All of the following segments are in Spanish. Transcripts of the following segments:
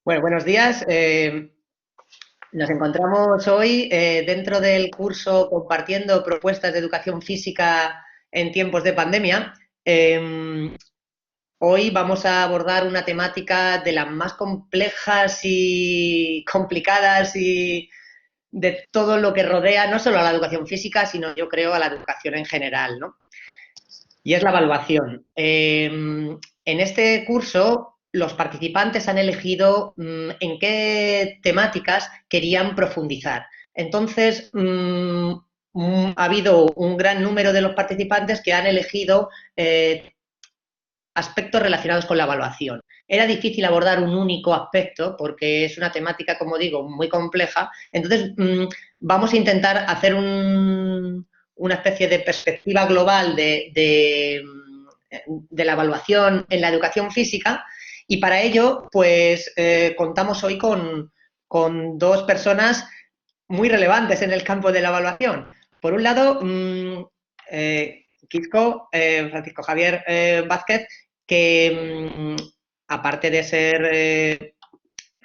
Bueno, buenos días. Nos encontramos hoy dentro del curso compartiendo propuestas de educación física en tiempos de pandemia. Hoy vamos a abordar una temática de las más complejas y complicadas y de todo lo que rodea no solo a la educación física, sino yo creo a la educación en general, ¿no? Y es la evaluación. En este curso, los participantes han elegido en qué temáticas querían profundizar. Entonces, ha habido un gran número de los participantes que han elegido aspectos relacionados con la evaluación. Era difícil abordar un único aspecto porque es una temática, como digo, muy compleja. Entonces, vamos a intentar hacer una especie de perspectiva global de la evaluación en la educación física y para ello, pues, contamos hoy con dos personas muy relevantes en el campo de la evaluación. Por un lado, Quisco, Francisco Javier Vázquez, que aparte de ser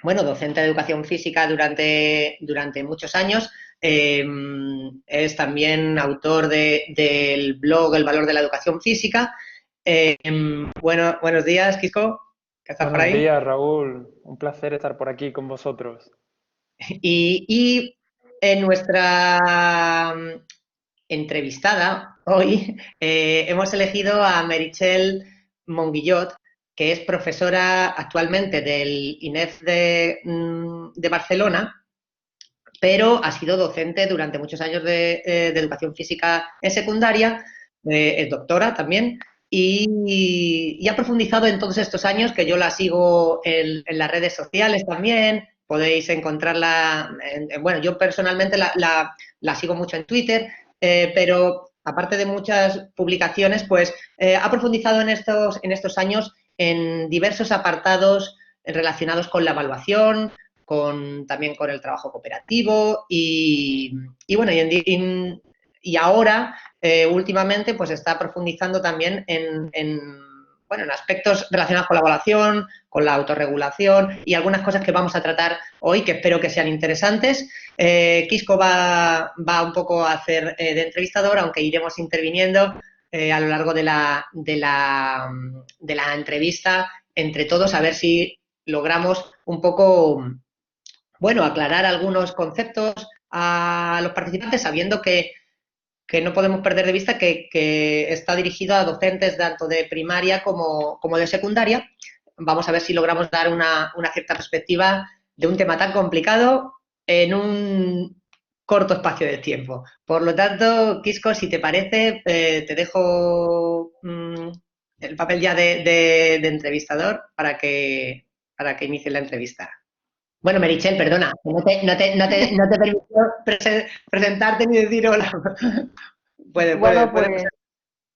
bueno, docente de educación física durante muchos años, es también autor del blog El Valor de la Educación Física. Buenos días, Quisco, que estás por Buenos ahí. días, Raúl. Un placer estar por aquí con vosotros. Y en nuestra entrevistada hoy hemos elegido a Meritxell Monguillot, que es profesora actualmente del INEF de Barcelona, pero ha sido docente durante muchos años de educación física en secundaria, es doctora también, y ha profundizado en todos estos años, que yo la sigo en las redes sociales también, podéis encontrarla, bueno, yo personalmente la sigo mucho en Twitter, pero aparte de muchas publicaciones, pues ha profundizado en estos años en diversos apartados relacionados con la evaluación, también con el trabajo cooperativo y bueno, y ahora, últimamente, pues está profundizando también bueno, en aspectos relacionados con la evaluación, con la autorregulación y algunas cosas que vamos a tratar hoy que espero que sean interesantes. Quisco va un poco a hacer de entrevistador, aunque iremos interviniendo a lo largo de la entrevista entre todos, a ver si logramos un poco, bueno, aclarar algunos conceptos a los participantes, sabiendo que no podemos perder de vista que está dirigido a docentes tanto de primaria como de secundaria. Vamos a ver si logramos dar una cierta perspectiva de un tema tan complicado en un corto espacio de tiempo. Por lo tanto, Quisco, si te parece, te dejo el papel ya de entrevistador para que inicie la entrevista. Bueno, Merichel, perdona, no te permitió presentarte ni decir hola. Puede, Bueno, puede. pues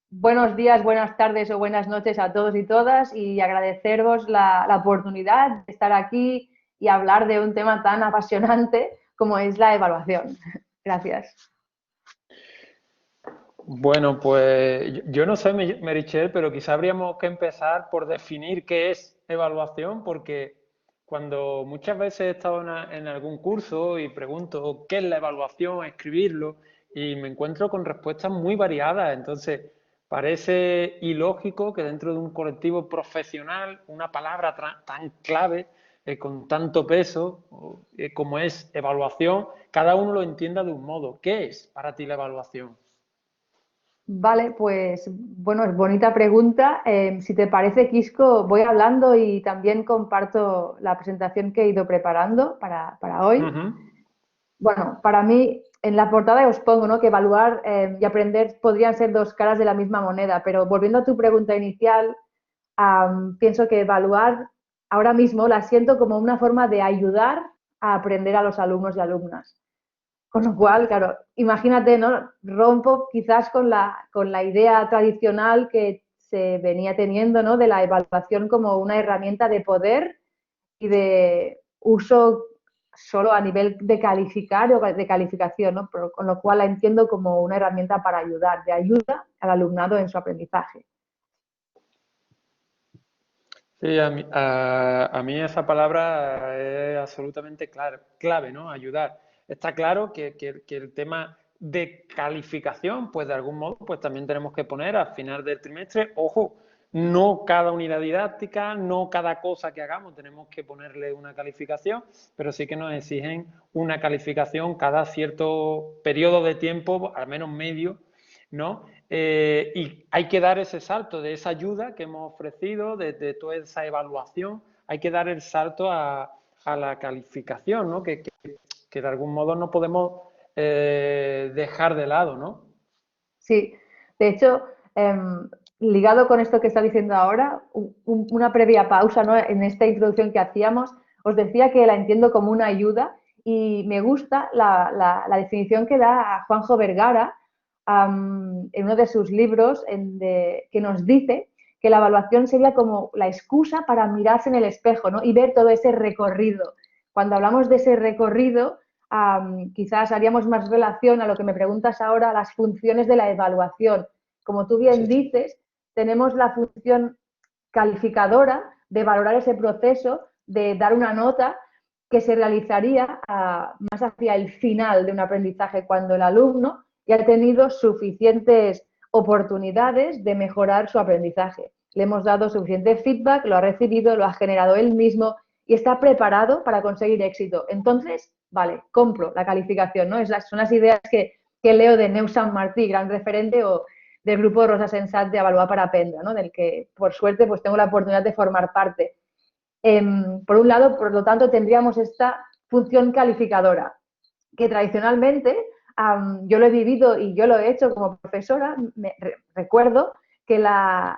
buenos días, buenas tardes o buenas noches a todos y todas y agradeceros la oportunidad de estar aquí y hablar de un tema tan apasionante como es la evaluación. Gracias. Bueno, pues yo no sé, Merichel, pero quizá habríamos que empezar por definir qué es evaluación, porque cuando muchas veces he estado en algún curso y pregunto qué es la evaluación, escribirlo, y me encuentro con respuestas muy variadas. Entonces, parece ilógico que dentro de un colectivo profesional una palabra tan clave, con tanto peso, como es evaluación, cada uno lo entienda de un modo. ¿Qué es para ti la evaluación? Vale, pues bueno, es bonita pregunta. Si te parece, Quisco, voy hablando y también comparto la presentación que he ido preparando para hoy. Ujú. Bueno, para mí, en la portada os pongo, ¿no?, que evaluar y aprender podrían ser dos caras de la misma moneda, pero volviendo a tu pregunta inicial, pienso que evaluar ahora mismo la siento como una forma de ayudar a aprender a los alumnos y alumnas. Con lo cual, claro, imagínate, ¿no? Rompo quizás con la idea tradicional que se venía teniendo, ¿no?, de la evaluación como una herramienta de poder y de uso solo a nivel de calificar o de calificación, ¿no? Pero con lo cual la entiendo como una herramienta para ayudar, de ayuda al alumnado en su aprendizaje. Sí, a mí esa palabra es absolutamente clave, ¿no? Ayudar. Está claro que el tema de calificación, pues de algún modo, pues también tenemos que poner al final del trimestre, ojo, no cada unidad didáctica, no cada cosa que hagamos tenemos que ponerle una calificación, pero sí que nos exigen una calificación cada cierto periodo de tiempo, al menos medio, ¿no? Y hay que dar ese salto de esa ayuda que hemos ofrecido, de toda esa evaluación, hay que dar el salto a la calificación, ¿no? Que de algún modo no podemos dejar de lado, ¿no? Sí, de hecho, ligado con esto que está diciendo ahora, una previa pausa, ¿no? En esta introducción que hacíamos, os decía que la entiendo como una ayuda y me gusta la definición que da Juanjo Vergara en uno de sus libros que nos dice que la evaluación sería como la excusa para mirarse en el espejo, ¿no? Y ver todo ese recorrido. Cuando hablamos de ese recorrido, quizás haríamos más relación a lo que me preguntas ahora, a las funciones de la evaluación. Como tú bien Sí, dices, tenemos la función calificadora de valorar ese proceso, de dar una nota que se realizaría más hacia el final de un aprendizaje, cuando el alumno ya ha tenido suficientes oportunidades de mejorar su aprendizaje. Le hemos dado suficiente feedback, lo ha recibido, lo ha generado él mismo y está preparado para conseguir éxito. Entonces, vale, compro la calificación, ¿no? Son las ideas que leo de Neus Sant Martí, gran referente, o del grupo de Rosa Sensat de Avaluar para Aprendre, ¿no? Del que, por suerte, pues tengo la oportunidad de formar parte. Por un lado, por lo tanto, tendríamos esta función calificadora, que tradicionalmente yo lo he vivido y yo lo he hecho como profesora. Recuerdo que la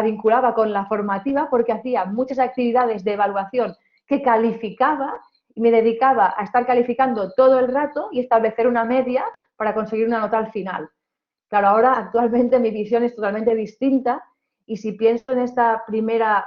vinculaba con la formativa porque hacía muchas actividades de evaluación que calificaba y me dedicaba a estar calificando todo el rato y establecer una media para conseguir una nota al final. Claro, ahora actualmente mi visión es totalmente distinta y si pienso en esta primera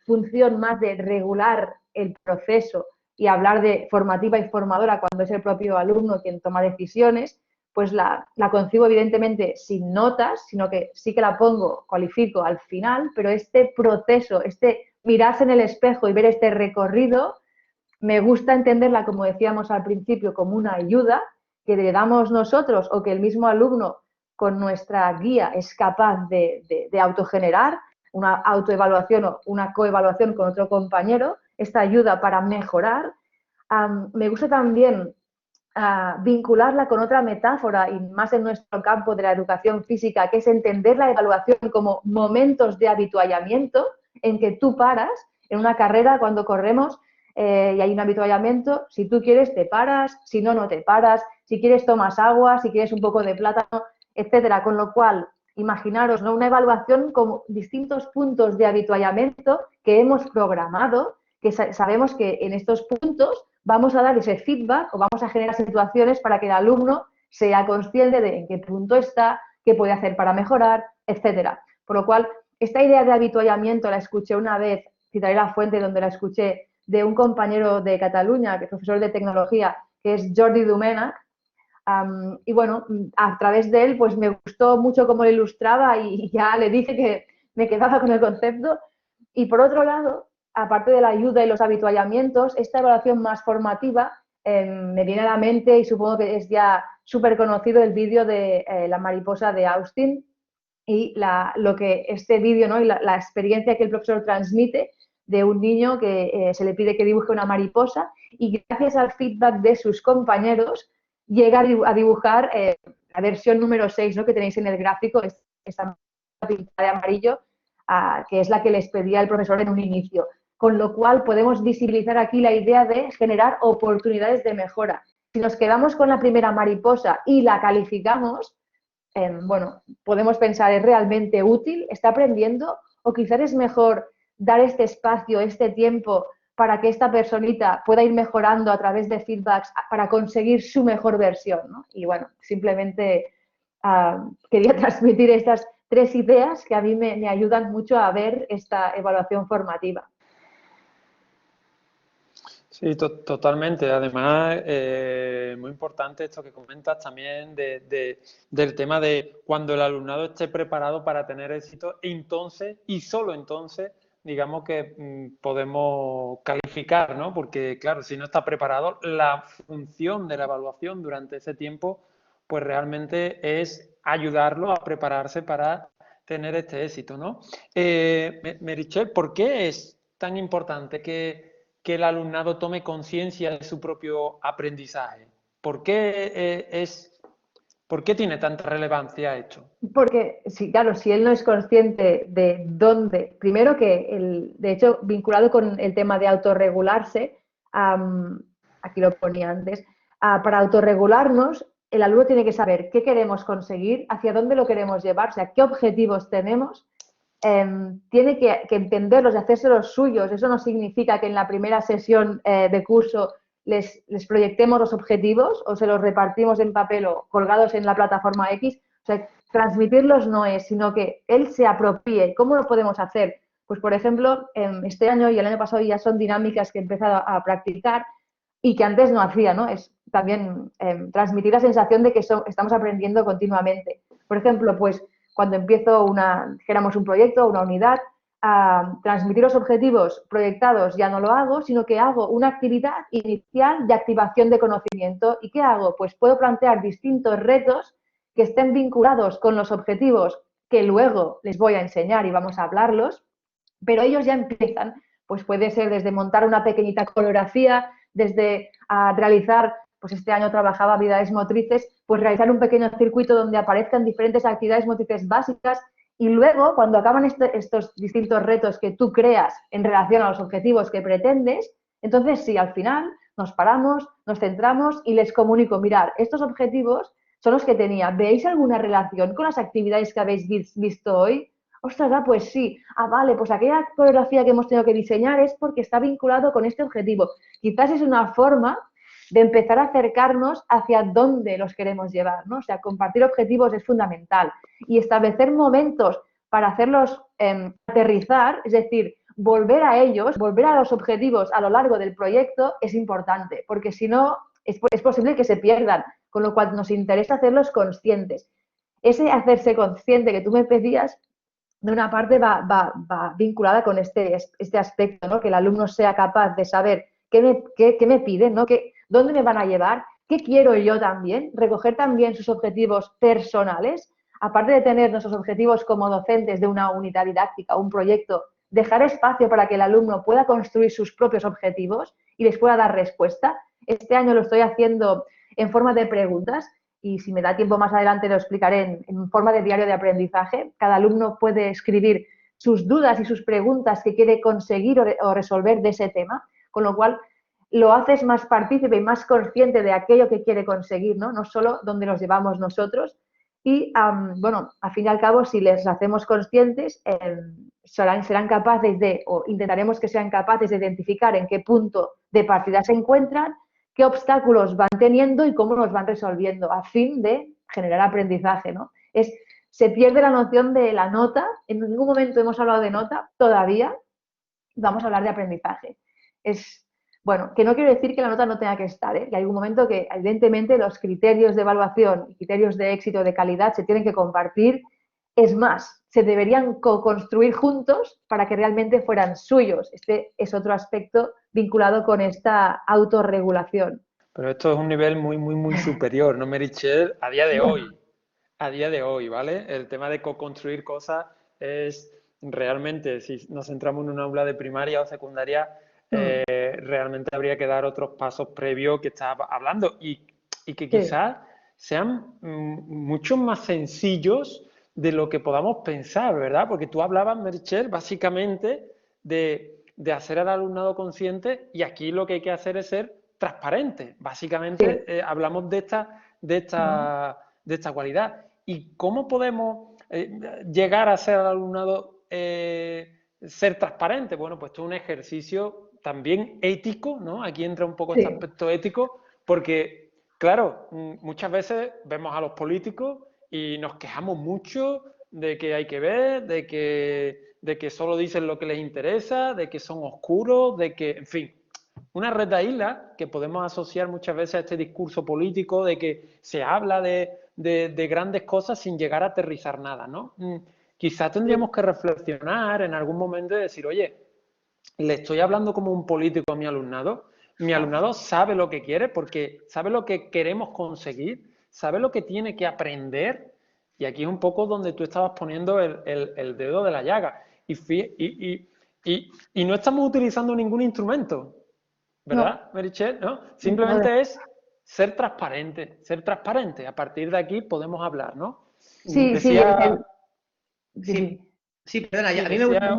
función más de regular el proceso y hablar de formativa y formadora cuando es el propio alumno quien toma decisiones, pues la concibo evidentemente sin notas, sino que sí que la pongo, cualifico al final, pero este proceso, este mirarse en el espejo y ver este recorrido, me gusta entenderla, como decíamos al principio, como una ayuda que le damos nosotros o que el mismo alumno con nuestra guía es capaz de autogenerar, una autoevaluación o una coevaluación con otro compañero, esta ayuda para mejorar. Me gusta también vincularla con otra metáfora y más en nuestro campo de la educación física, que es entender la evaluación como momentos de habituallamiento en que tú paras en una carrera cuando corremos y hay un habituallamiento. Si tú quieres te paras, si no, no te paras, si quieres tomas agua, si quieres un poco de plátano, etcétera. Con lo cual, imaginaros, ¿no? Una evaluación como distintos puntos de habituallamiento que hemos programado, que sabemos que en estos puntos vamos a dar ese feedback o vamos a generar situaciones para que el alumno sea consciente de en qué punto está, qué puede hacer para mejorar, etcétera. Por lo cual, esta idea de habituallamiento la escuché una vez, citaré la fuente donde la escuché, de un compañero de Cataluña, que es profesor de tecnología, que es Jordi Domènech. Y bueno, a través de él, pues me gustó mucho cómo lo ilustraba y ya le dije que me quedaba con el concepto. Y por otro lado, aparte de la ayuda y los habituallamientos, esta evaluación más formativa me viene a la mente y supongo que es ya súper conocido el vídeo de la mariposa de Austin y lo que este vídeo, ¿no? Y la experiencia que el profesor transmite de un niño que se le pide que dibuje una mariposa y gracias al feedback de sus compañeros llega a dibujar la versión número 6, ¿no? Que tenéis en el gráfico, esta pintada de amarillo, que es la que les pedía el profesor en un inicio. Con lo cual podemos visibilizar aquí la idea de generar oportunidades de mejora. Si nos quedamos con la primera mariposa y la calificamos, bueno, podemos pensar, ¿es realmente útil? ¿Está aprendiendo? O quizás es mejor dar este espacio, este tiempo para que esta personita pueda ir mejorando a través de feedbacks para conseguir su mejor versión, ¿no? Y bueno, simplemente quería transmitir estas 3 ideas que a mí me ayudan mucho a ver esta evaluación formativa. Sí, totalmente. Además, muy importante esto que comentas también del tema de cuando el alumnado esté preparado para tener éxito, entonces y solo entonces digamos que podemos calificar, ¿no? Porque, claro, si no está preparado, la función de la evaluación durante ese tiempo, pues realmente es ayudarlo a prepararse para tener este éxito, ¿no? Meritxell, ¿por qué es tan importante que el alumnado tome conciencia de su propio aprendizaje? ¿Por qué tiene tanta relevancia esto? Porque, sí, claro, si él no es consciente de dónde, primero que, de hecho, vinculado con el tema de autorregularse, aquí lo ponía antes, para autorregularnos, el alumno tiene que saber qué queremos conseguir, hacia dónde lo queremos llevar, o sea, qué objetivos tenemos, tiene que entenderlos y hacerse los suyos. Eso no significa que en la primera sesión de curso les proyectemos los objetivos o se los repartimos en papel o colgados en la plataforma X. O sea, transmitirlos no es, sino que él se apropie. ¿Cómo lo podemos hacer? Pues, por ejemplo, este año y el año pasado ya son dinámicas que he empezado a practicar y que antes no hacía, ¿no? Es también transmitir la sensación de que estamos aprendiendo continuamente. Por ejemplo, pues cuando empiezo dijéramos un proyecto o una unidad, transmitir los objetivos proyectados ya no lo hago, sino que hago una actividad inicial de activación de conocimiento. ¿Y qué hago? Pues puedo plantear distintos retos que estén vinculados con los objetivos que luego les voy a enseñar y vamos a hablarlos, pero ellos ya empiezan, pues puede ser desde montar una pequeñita coreografía, desde realizar, pues este año trabajaba habilidades motrices, pues realizar un pequeño circuito donde aparezcan diferentes actividades motrices básicas y luego, cuando acaban estos distintos retos que tú creas en relación a los objetivos que pretendes, entonces sí, al final nos paramos, nos centramos y les comunico, mirad, estos objetivos son los que tenía. ¿Veis alguna relación con las actividades que habéis visto hoy? Ostras, pues sí. Vale, pues aquella coreografía que hemos tenido que diseñar es porque está vinculado con este objetivo. Quizás es una forma de empezar a acercarnos hacia dónde los queremos llevar, ¿no? O sea, compartir objetivos es fundamental y establecer momentos para hacerlos aterrizar, es decir, volver a ellos, volver a los objetivos a lo largo del proyecto es importante, porque si no es posible que se pierdan, con lo cual nos interesa hacerlos conscientes. Ese hacerse consciente que tú me pedías, de una parte va vinculada con este aspecto, ¿no? Que el alumno sea capaz de saber qué me piden, ¿no? ¿Dónde me van a llevar? ¿Qué quiero yo también? Recoger también sus objetivos personales, aparte de tener nuestros objetivos como docentes de una unidad didáctica, un proyecto, dejar espacio para que el alumno pueda construir sus propios objetivos y les pueda dar respuesta. Este año lo estoy haciendo en forma de preguntas y si me da tiempo más adelante lo explicaré en forma de diario de aprendizaje. Cada alumno puede escribir sus dudas y sus preguntas que quiere conseguir o resolver de ese tema, con lo cual lo haces más partícipe y más consciente de aquello que quiere conseguir, ¿no? No solo dónde nos llevamos nosotros. Y, bueno, al fin y al cabo, si les hacemos conscientes, serán capaces o intentaremos que sean capaces de identificar en qué punto de partida se encuentran, qué obstáculos van teniendo y cómo los van resolviendo a fin de generar aprendizaje, ¿no? Se pierde la noción de la nota, en ningún momento hemos hablado de nota, todavía vamos a hablar de aprendizaje. Bueno, que no quiere decir que la nota no tenga que estar, ¿eh? Que hay un momento que, evidentemente, los criterios de evaluación y criterios de éxito, de calidad, se tienen que compartir. Es más, se deberían co-construir juntos para que realmente fueran suyos. Este es otro aspecto vinculado con esta autorregulación. Pero esto es un nivel muy, muy, muy superior, ¿no, Meritxell? A día de hoy, ¿vale? El tema de co-construir cosas es realmente, si nos centramos en un aula de primaria o secundaria, realmente habría que dar otros pasos previos que estaba hablando y que quizás sean mucho más sencillos de lo que podamos pensar, ¿verdad? Porque tú hablabas, Meritxell, básicamente de hacer al alumnado consciente y aquí lo que hay que hacer es ser transparente. Básicamente hablamos de esta cualidad. ¿Y cómo podemos llegar a ser al alumnado ser transparente? Bueno, pues esto es un ejercicio también ético, ¿no? Aquí entra un poco este aspecto ético, porque, claro, muchas veces vemos a los políticos y nos quejamos mucho de que hay que ver, de que solo dicen lo que les interesa, de que son oscuros, de que, en fin, una retahíla que podemos asociar muchas veces a este discurso político de que se habla de grandes cosas sin llegar a aterrizar nada, ¿no? quizás tendríamos que reflexionar en algún momento y decir, oye, le estoy hablando como un político a mi alumnado sabe lo que quiere porque sabe lo que queremos conseguir, sabe lo que tiene que aprender, y aquí es un poco donde tú estabas poniendo el dedo de la llaga. Y no estamos utilizando ningún instrumento, ¿verdad, Meritxell? ¿No? Simplemente es ser transparente, ser transparente. A partir de aquí podemos hablar, ¿no? Sí, Decía, sí, perdona, sí, a mí me gustaría,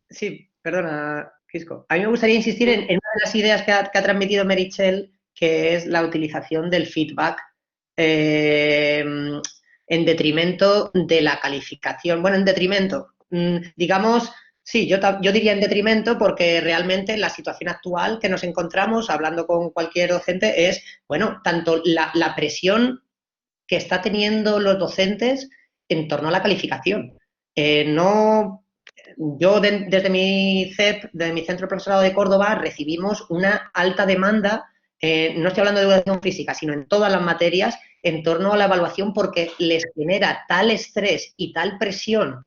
sí, perdona, Quisco, a mí me gustaría insistir en una de las ideas que ha transmitido Meritxell, que es la utilización del feedback en detrimento de la calificación. Bueno, en detrimento, digamos, sí, yo diría en detrimento porque realmente la situación actual que nos encontramos, hablando con cualquier docente, es, bueno, tanto la presión que está teniendo los docentes en torno a la calificación. Yo desde mi CEP, desde mi Centro de Profesorado de Córdoba, recibimos una alta demanda, no estoy hablando de educación física, sino en todas las materias, en torno a la evaluación porque les genera tal estrés y tal presión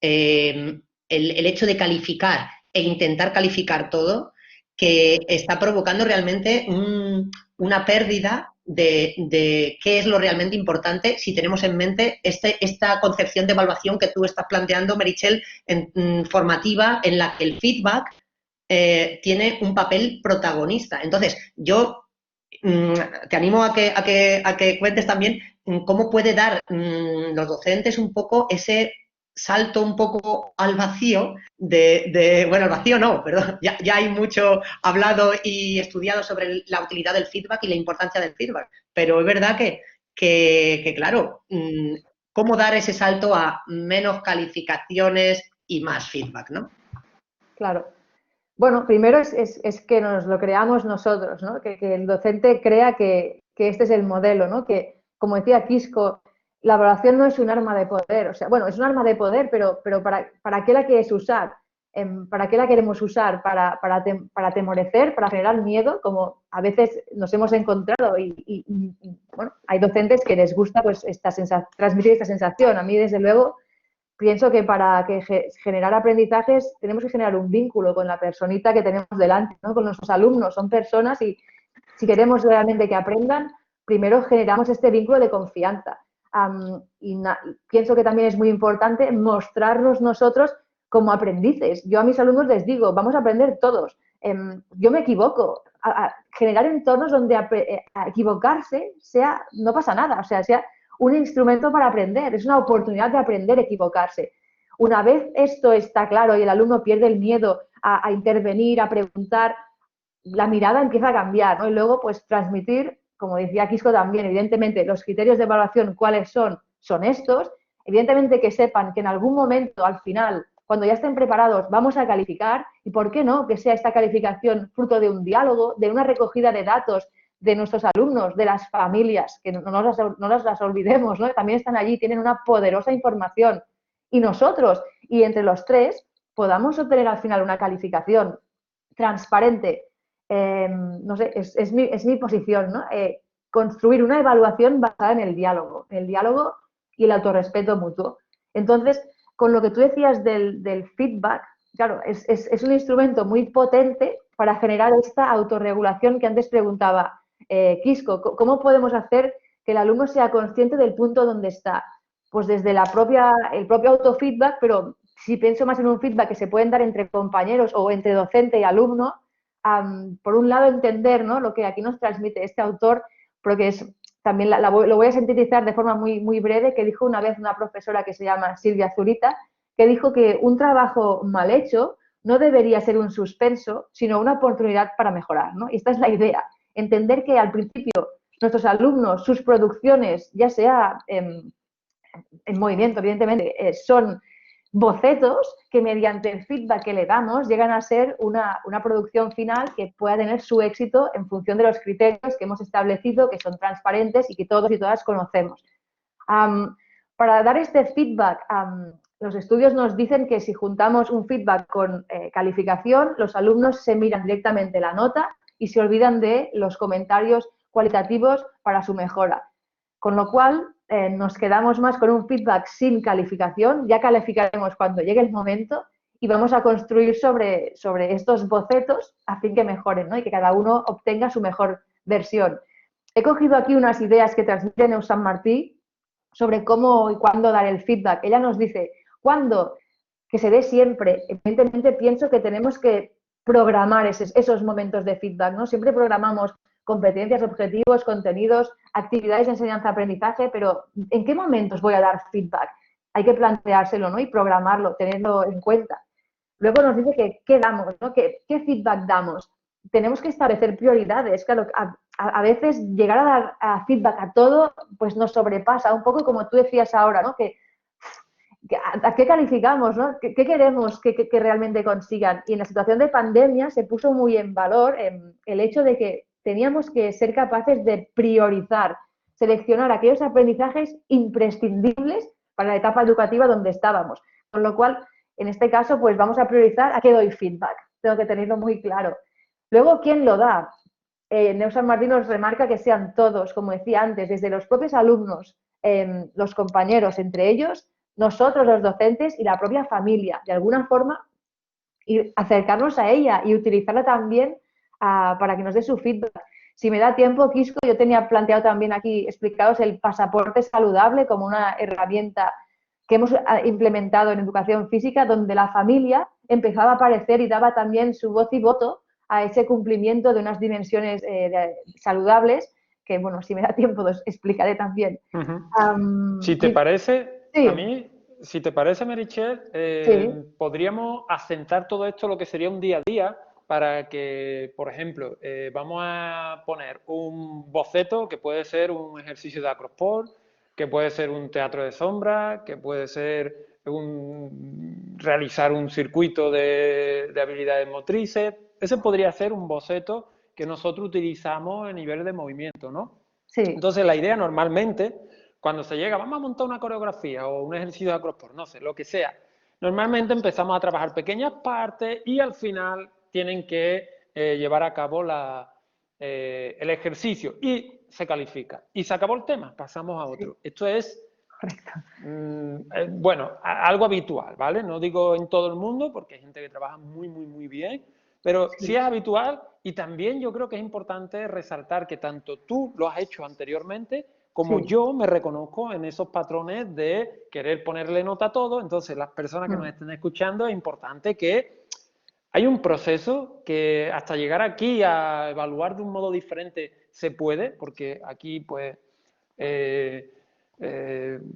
el hecho de calificar e intentar calificar todo, que está provocando realmente una pérdida de qué es lo realmente importante si tenemos en mente esta concepción de evaluación que tú estás planteando, Meritxell, formativa, en la que el feedback tiene un papel protagonista. Entonces, yo te animo a que cuentes también cómo puede dar los docentes un poco ese salto un poco al vacío bueno, al vacío no, perdón, ya hay mucho hablado y estudiado sobre la utilidad del feedback y la importancia del feedback, pero es verdad que claro, cómo dar ese salto a menos calificaciones y más feedback, ¿no? Claro. Bueno, primero es que nos lo creamos nosotros, ¿no? Que el docente crea que este es el modelo, ¿no? Que, como decía Quisco, la evaluación no es un arma de poder. O sea, bueno, es un arma de poder, pero ¿para qué la quieres usar? ¿Para qué la queremos usar? ¿Para atemorecer, para generar miedo? Como a veces nos hemos encontrado y bueno, hay docentes que les gusta pues, transmitir esta sensación. A mí, desde luego, pienso que para generar aprendizajes tenemos que generar un vínculo con la personita que tenemos delante, ¿no? Con nuestros alumnos. Son personas y si queremos realmente que aprendan, primero generamos este vínculo de confianza. Pienso que también es muy importante mostrarnos nosotros como aprendices. Yo a mis alumnos les digo, vamos a aprender todos. Yo me equivoco. Generar entornos donde equivocarse no pasa nada, o sea un instrumento para aprender, es una oportunidad de aprender a equivocarse. Una vez esto está claro y el alumno pierde el miedo a intervenir, a preguntar, la mirada empieza a cambiar, ¿no? Y luego, pues, transmitir, como decía Quisco también, evidentemente, los criterios de evaluación, ¿cuáles son? Son estos. Evidentemente que sepan que en algún momento, al final, cuando ya estén preparados, vamos a calificar y, ¿por qué no? Que sea esta calificación fruto de un diálogo, de una recogida de datos de nuestros alumnos, de las familias, que no nos las olvidemos, ¿no? También están allí, tienen una poderosa información. Y nosotros, y entre los tres, podamos obtener al final una calificación transparente. No sé, es mi posición, ¿no? Construir una evaluación basada en el diálogo y el autorrespeto mutuo. Entonces, con lo que tú decías del feedback, claro, es un instrumento muy potente para generar esta autorregulación que antes preguntaba Quisco. ¿Cómo podemos hacer que el alumno sea consciente del punto donde está? Pues desde el propio autofeedback, pero si pienso más en un feedback que se pueden dar entre compañeros o entre docente y alumno, por un lado entender, ¿no?, lo que aquí nos transmite este autor, porque también lo voy a sintetizar de forma muy, muy breve, que dijo una vez una profesora que se llama Silvia Zurita, que dijo que un trabajo mal hecho no debería ser un suspenso, sino una oportunidad para mejorar, ¿no? Y esta es la idea, entender que al principio nuestros alumnos, sus producciones, ya sea en movimiento, evidentemente, son bocetos que mediante el feedback que le damos llegan a ser una producción final que pueda tener su éxito en función de los criterios que hemos establecido, que son transparentes y que todos y todas conocemos. Para dar este feedback, los estudios nos dicen que si juntamos un feedback con calificación, los alumnos se miran directamente la nota y se olvidan de los comentarios cualitativos para su mejora. Con lo cual, nos quedamos más con un feedback sin calificación, ya calificaremos cuando llegue el momento y vamos a construir sobre estos bocetos a fin que mejoren, ¿no? Y que cada uno obtenga su mejor versión. He cogido aquí unas ideas que transmite Neus San Martí sobre cómo y cuándo dar el feedback. Ella nos dice, ¿cuándo? Que se dé siempre. Evidentemente pienso que tenemos que programar esos momentos de feedback, ¿no? Siempre programamos competencias, objetivos, contenidos, actividades de enseñanza-aprendizaje, pero ¿en qué momentos voy a dar feedback? Hay que planteárselo, ¿no? Y programarlo, tenerlo en cuenta. Luego nos dice que qué damos, ¿no? ¿Qué feedback damos? Tenemos que establecer prioridades. Claro, a veces llegar a dar feedback a todo, pues nos sobrepasa, un poco como tú decías ahora, ¿no? ¿A qué calificamos, ¿no? ¿Qué queremos que realmente consigan? Y en la situación de pandemia se puso muy en valor el hecho de que teníamos que ser capaces de priorizar, seleccionar aquellos aprendizajes imprescindibles para la etapa educativa donde estábamos. Con lo cual, en este caso, pues vamos a priorizar a qué doy feedback. Tengo que tenerlo muy claro. Luego, ¿quién lo da? Neus San Martín nos remarca que sean todos, como decía antes, desde los propios alumnos, los compañeros entre ellos, nosotros los docentes y la propia familia, de alguna forma, y acercarnos a ella y utilizarla también para que nos dé su feedback. Si me da tiempo, Quisco, yo tenía planteado también aquí explicaros el pasaporte saludable como una herramienta que hemos implementado en educación física, donde la familia empezaba a aparecer y daba también su voz y voto a ese cumplimiento de unas dimensiones saludables, que, bueno, si me da tiempo, os explicaré también. Si te parece, sí. a mí, si te parece, Meritxell, Sí. podríamos asentar todo esto lo que sería un día a día para que, por ejemplo, vamos a poner un boceto que puede ser un ejercicio de acrosport, que puede ser un teatro de sombra, que puede ser realizar un circuito de habilidades motrices. Ese podría ser un boceto que nosotros utilizamos a nivel de movimiento, ¿no? Sí. Entonces, la idea normalmente, cuando se llega, vamos a montar una coreografía o un ejercicio de acrosport, no sé, lo que sea, normalmente empezamos a trabajar pequeñas partes y al final tienen que llevar a cabo el ejercicio y se califica. Y se acabó el tema, pasamos a otro. Sí. Esto es, bueno, algo habitual, ¿vale? No digo en todo el mundo porque hay gente que trabaja muy, muy, muy bien, pero sí es habitual y también yo creo que es importante resaltar que tanto tú lo has hecho anteriormente como yo me reconozco en esos patrones de querer ponerle nota a todo. Entonces, las personas que nos estén escuchando, es importante que hay un proceso que hasta llegar aquí a evaluar de un modo diferente se puede, porque aquí, pues,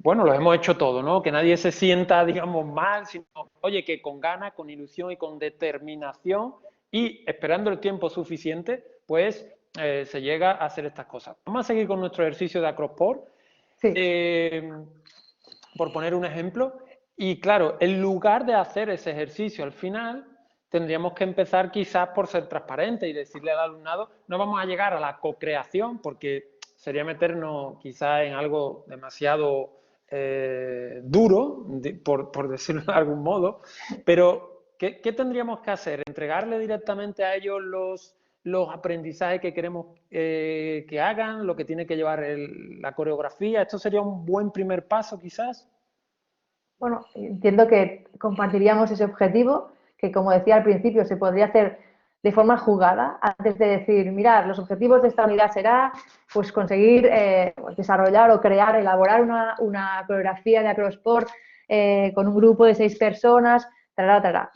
bueno, lo hemos hecho todo, ¿no? Que nadie se sienta, digamos, mal, sino, oye, que con ganas, con ilusión y con determinación y esperando el tiempo suficiente, pues se llega a hacer estas cosas. Vamos a seguir con nuestro ejercicio de acrosport, por poner un ejemplo. Y claro, en lugar de hacer ese ejercicio al final, tendríamos que empezar quizás por ser transparentes y decirle al alumnado, no vamos a llegar a la co-creación porque sería meternos quizás en algo demasiado duro, por decirlo de algún modo, pero ¿qué tendríamos que hacer? ¿Entregarle directamente a ellos los aprendizajes que queremos que hagan, lo que tiene que llevar la coreografía? ¿Esto sería un buen primer paso quizás? Bueno, entiendo que compartiríamos ese objetivo, que como decía al principio, se podría hacer de forma jugada, antes de decir, mirad, los objetivos de esta unidad será pues conseguir desarrollar o crear, elaborar una coreografía de acrosport con un grupo de 6 personas,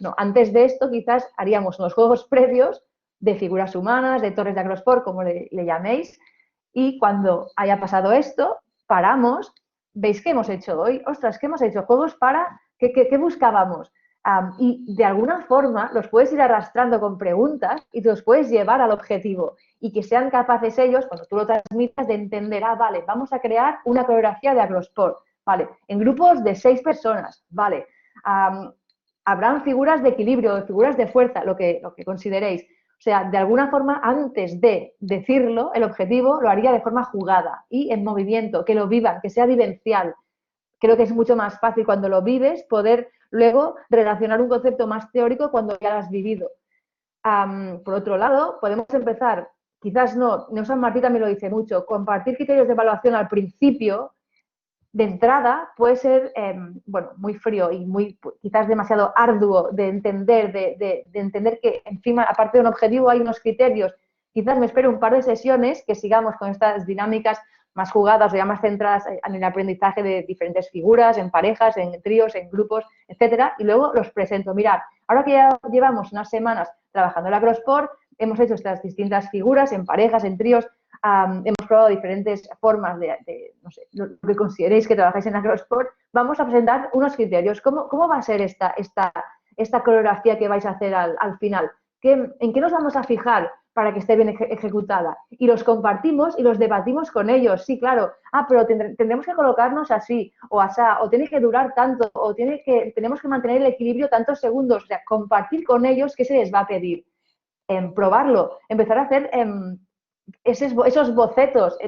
No, antes de esto quizás haríamos unos juegos previos de figuras humanas, de torres de acrosport, como le llaméis, y cuando haya pasado esto, paramos. ¿Veis qué hemos hecho hoy? Ostras, ¿qué hemos hecho? Juegos para... ¿Qué buscábamos? Y de alguna forma los puedes ir arrastrando con preguntas y te los puedes llevar al objetivo y que sean capaces ellos, cuando tú lo transmitas, de entender, vale, vamos a crear una coreografía de acrosport, vale, en grupos de 6 personas, vale, habrán figuras de equilibrio, figuras de fuerza, lo que consideréis. O sea, de alguna forma, antes de decirlo, el objetivo lo haría de forma jugada y en movimiento, que lo vivan, que sea vivencial. Creo que es mucho más fácil cuando lo vives poder luego relacionar un concepto más teórico cuando ya lo has vivido. Por otro lado, podemos empezar, quizás no, Neus San Martí también lo dice mucho, compartir criterios de evaluación al principio de entrada puede ser, bueno, muy frío y muy quizás demasiado arduo de entender, de entender que encima, aparte de un objetivo, hay unos criterios. Quizás me espero un par de sesiones que sigamos con estas dinámicas más jugadas o ya más centradas en el aprendizaje de diferentes figuras, en parejas, en tríos, en grupos, etcétera, y luego los presento. Mirad, ahora que ya llevamos unas semanas trabajando la CrossPort, hemos hecho estas distintas figuras en parejas, en tríos, hemos probado diferentes formas no sé, lo que consideréis que trabajáis en la CrossPort, vamos a presentar unos criterios. ¿Cómo va a ser esta coreografía que vais a hacer al final? ¿En qué nos vamos a fijar para que esté bien ejecutada? Y los compartimos y los debatimos con ellos. Sí, claro, pero tendremos que colocarnos así o asá, o tiene que durar tanto, o tenemos que mantener el equilibrio tantos segundos. O sea, compartir con ellos qué se les va a pedir. Probarlo, empezar a hacer esos bocetos,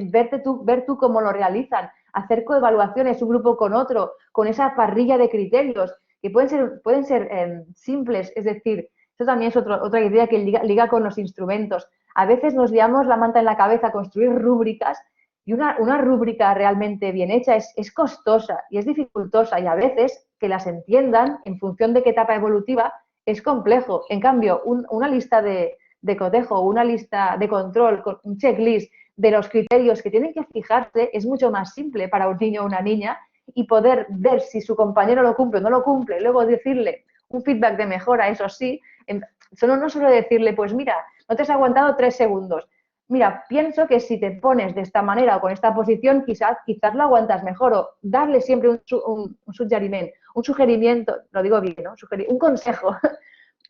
ver tú cómo lo realizan, hacer coevaluaciones un grupo con otro, con esa parrilla de criterios que pueden ser simples, es decir, eso también es otra idea que liga con los instrumentos. A veces nos liamos la manta en la cabeza a construir rúbricas y una rúbrica realmente bien hecha es costosa y es dificultosa y a veces que las entiendan en función de qué etapa evolutiva es complejo. En cambio, una lista de cotejo, una lista de control, un checklist de los criterios que tienen que fijarse es mucho más simple para un niño o una niña y poder ver si su compañero lo cumple o no lo cumple, luego decirle un feedback de mejora, eso sí, no solo decirle, pues mira, no te has aguantado 3 segundos, mira, pienso que si te pones de esta manera o con esta posición, quizás lo aguantas mejor, o darle siempre un sugerimiento, lo digo bien, ¿no? Un consejo.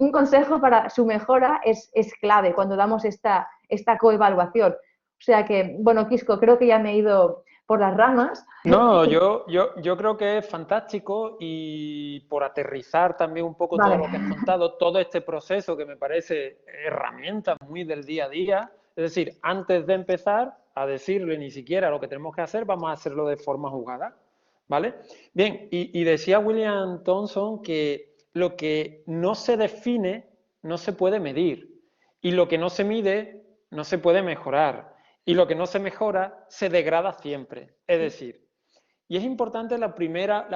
Un consejo para su mejora es clave cuando damos esta coevaluación. O sea que, bueno, Quisco, creo que ya me he ido por las ramas. No, yo creo que es fantástico y por aterrizar también un poco todo lo que has contado, todo este proceso que me parece herramienta muy del día a día, es decir, antes de empezar a decirle ni siquiera lo que tenemos que hacer, vamos a hacerlo de forma jugada, ¿vale? Bien, y decía William Thompson que lo que no se define no se puede medir y lo que no se mide no se puede mejorar y lo que no se mejora se degrada siempre. Es decir, y es importante la primera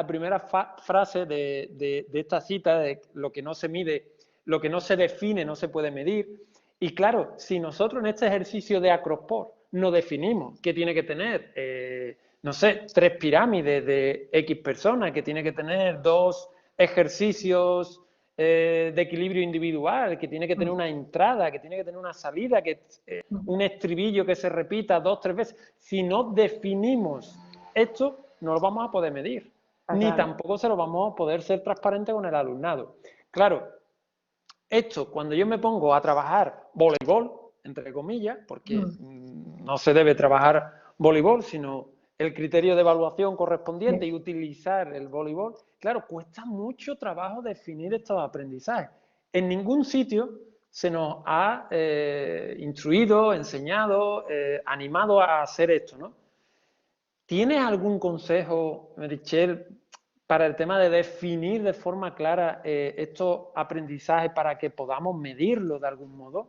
frase de esta cita de lo que no se mide, lo que no se define no se puede medir. Y claro, si nosotros en este ejercicio de Acrosport no definimos qué tiene que tener, no sé, 3 pirámides de X personas, que tiene que tener 2 ejercicios de equilibrio individual, que tiene que tener una entrada, que tiene que tener una salida, un estribillo que se repita 2 o 3 veces. Si no definimos esto, no lo vamos a poder medir, ni tampoco se lo vamos a poder ser transparente con el alumnado. Claro, esto cuando yo me pongo a trabajar voleibol, entre comillas, porque no se debe trabajar voleibol, sino el criterio de evaluación correspondiente y utilizar el voleibol, claro, cuesta mucho trabajo definir estos aprendizajes. En ningún sitio se nos ha instruido, enseñado, animado a hacer esto, ¿no? ¿Tienes algún consejo, Meritxell, para el tema de definir de forma clara estos aprendizajes para que podamos medirlo de algún modo?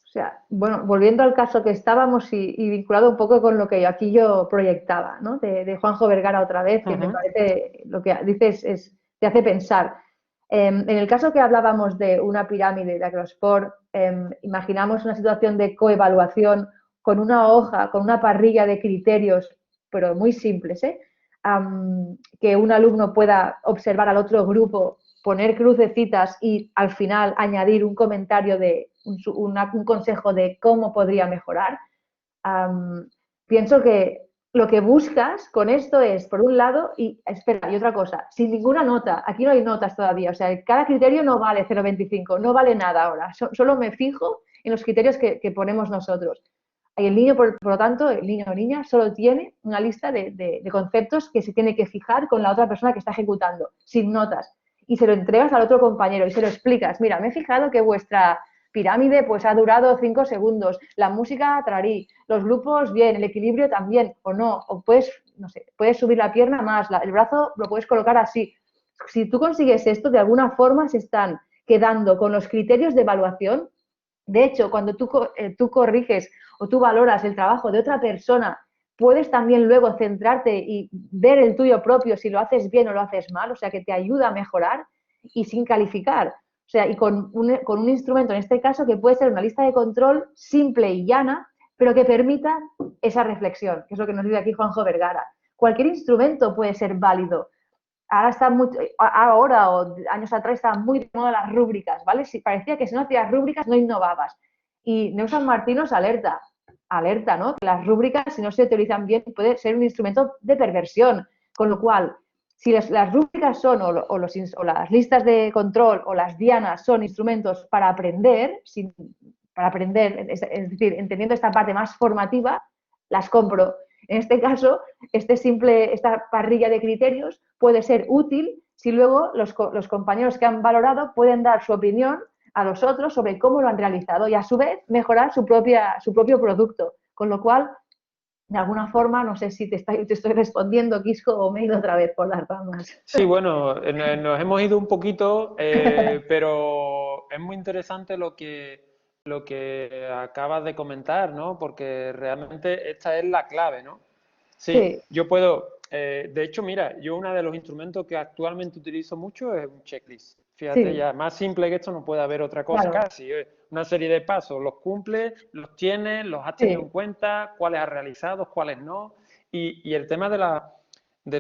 O sea, bueno, volviendo al caso que estábamos y vinculado un poco con lo que aquí yo proyectaba, ¿no? De Juanjo Vergara otra vez, que me parece, lo que dices te hace pensar. En el caso que hablábamos de una pirámide de Acrosport, imaginamos una situación de coevaluación con una hoja, con una parrilla de criterios, pero muy simples, que un alumno pueda observar al otro grupo, poner crucecitas y al final añadir un comentario de un consejo de cómo podría mejorar. Pienso que lo que buscas con esto es, por un lado, y otra cosa, sin ninguna nota, aquí no hay notas todavía, o sea, cada criterio no vale 0,25, no vale nada ahora, solo me fijo en los criterios que ponemos nosotros. Y el niño, por lo tanto, el niño o niña solo tiene una lista de conceptos que se tiene que fijar con la otra persona que está ejecutando, sin notas. Y se lo entregas al otro compañero y se lo explicas. Mira, me he fijado que vuestra pirámide pues ha durado 5 segundos, la música trarí, los grupos bien, el equilibrio también, o no, o puedes, no sé, puedes subir la pierna más, el brazo lo puedes colocar así. Si tú consigues esto, de alguna forma se están quedando con los criterios de evaluación. De hecho, cuando tú corriges o tú valoras el trabajo de otra persona puedes también luego centrarte y ver el tuyo propio si lo haces bien o lo haces mal, o sea, que te ayuda a mejorar y sin calificar. O sea, y con un instrumento, en este caso, que puede ser una lista de control simple y llana, pero que permita esa reflexión, que es lo que nos dice aquí Juanjo Vergara. Cualquier instrumento puede ser válido. Ahora o años atrás estaban muy de moda las rúbricas, ¿vale? Si parecía que si no hacías rúbricas no innovabas. Y Neus San Martín nos alerta, ¿no? Que las rúbricas, si no se utilizan bien, puede ser un instrumento de perversión. Con lo cual, si las rúbricas son, o las listas de control o las dianas son instrumentos para aprender, es decir, entendiendo esta parte más formativa, las compro. En este caso, esta parrilla de criterios puede ser útil si luego los compañeros que han valorado pueden dar su opinión a los otros sobre cómo lo han realizado y a su vez mejorar su propio producto. Con lo cual, de alguna forma, no sé si te estoy respondiendo, Quisco, o me he ido otra vez por las ramas. Sí, bueno, nos hemos ido un poquito, pero es muy interesante lo que acabas de comentar, ¿no? Porque realmente esta es la clave, ¿no? Sí, yo puedo, de hecho, mira, yo uno de los instrumentos que actualmente utilizo mucho es un checklist. Fíjate, Sí, ya más simple que esto no puede haber otra cosa claro, casi. Una serie de pasos, los cumples, los tienes, los has tenido en sí, cuenta, cuáles has realizado, cuáles no. Y el tema de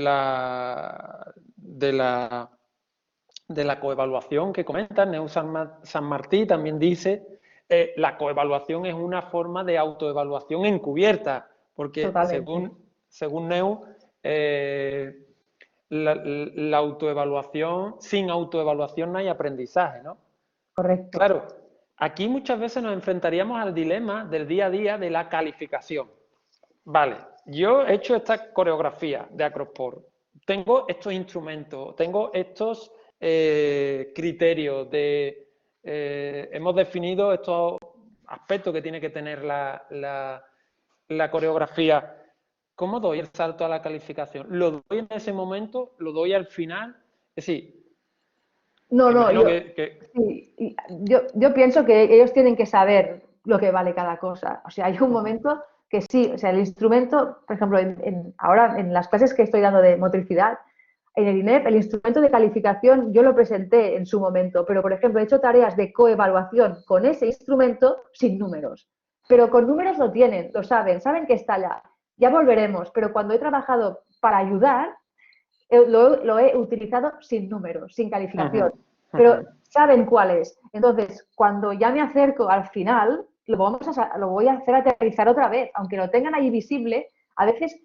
la coevaluación que comentas, Neus San Martí también dice, la coevaluación es una forma de autoevaluación encubierta, porque totalmente, según Neus, la autoevaluación, sin autoevaluación no hay aprendizaje, ¿no? correcto. Claro, aquí muchas veces nos enfrentaríamos al dilema del día a día de la calificación. Vale, yo he hecho esta coreografía de Acrosport, tengo estos instrumentos, tengo estos criterios, hemos definido estos aspectos que tiene que tener la coreografía. ¿Cómo doy el salto a la calificación? ¿Lo doy en ese momento? ¿Lo doy al final? Es decir, No, imagino que sí, yo pienso que ellos tienen que saber lo que vale cada cosa. O sea, hay un momento que sí, o sea, el instrumento, por ejemplo, ahora en las clases que estoy dando de motricidad, en el INEP, el instrumento de calificación yo lo presenté en su momento, pero por ejemplo he hecho tareas de coevaluación con ese instrumento sin números. Pero con números lo tienen, lo saben que está allá. Ya volveremos, pero cuando he trabajado para ayudar, lo he utilizado sin números, sin calificación, pero saben cuál es. Entonces, cuando ya me acerco al final, lo voy a hacer aterrizar otra vez, aunque lo tengan ahí visible. A veces,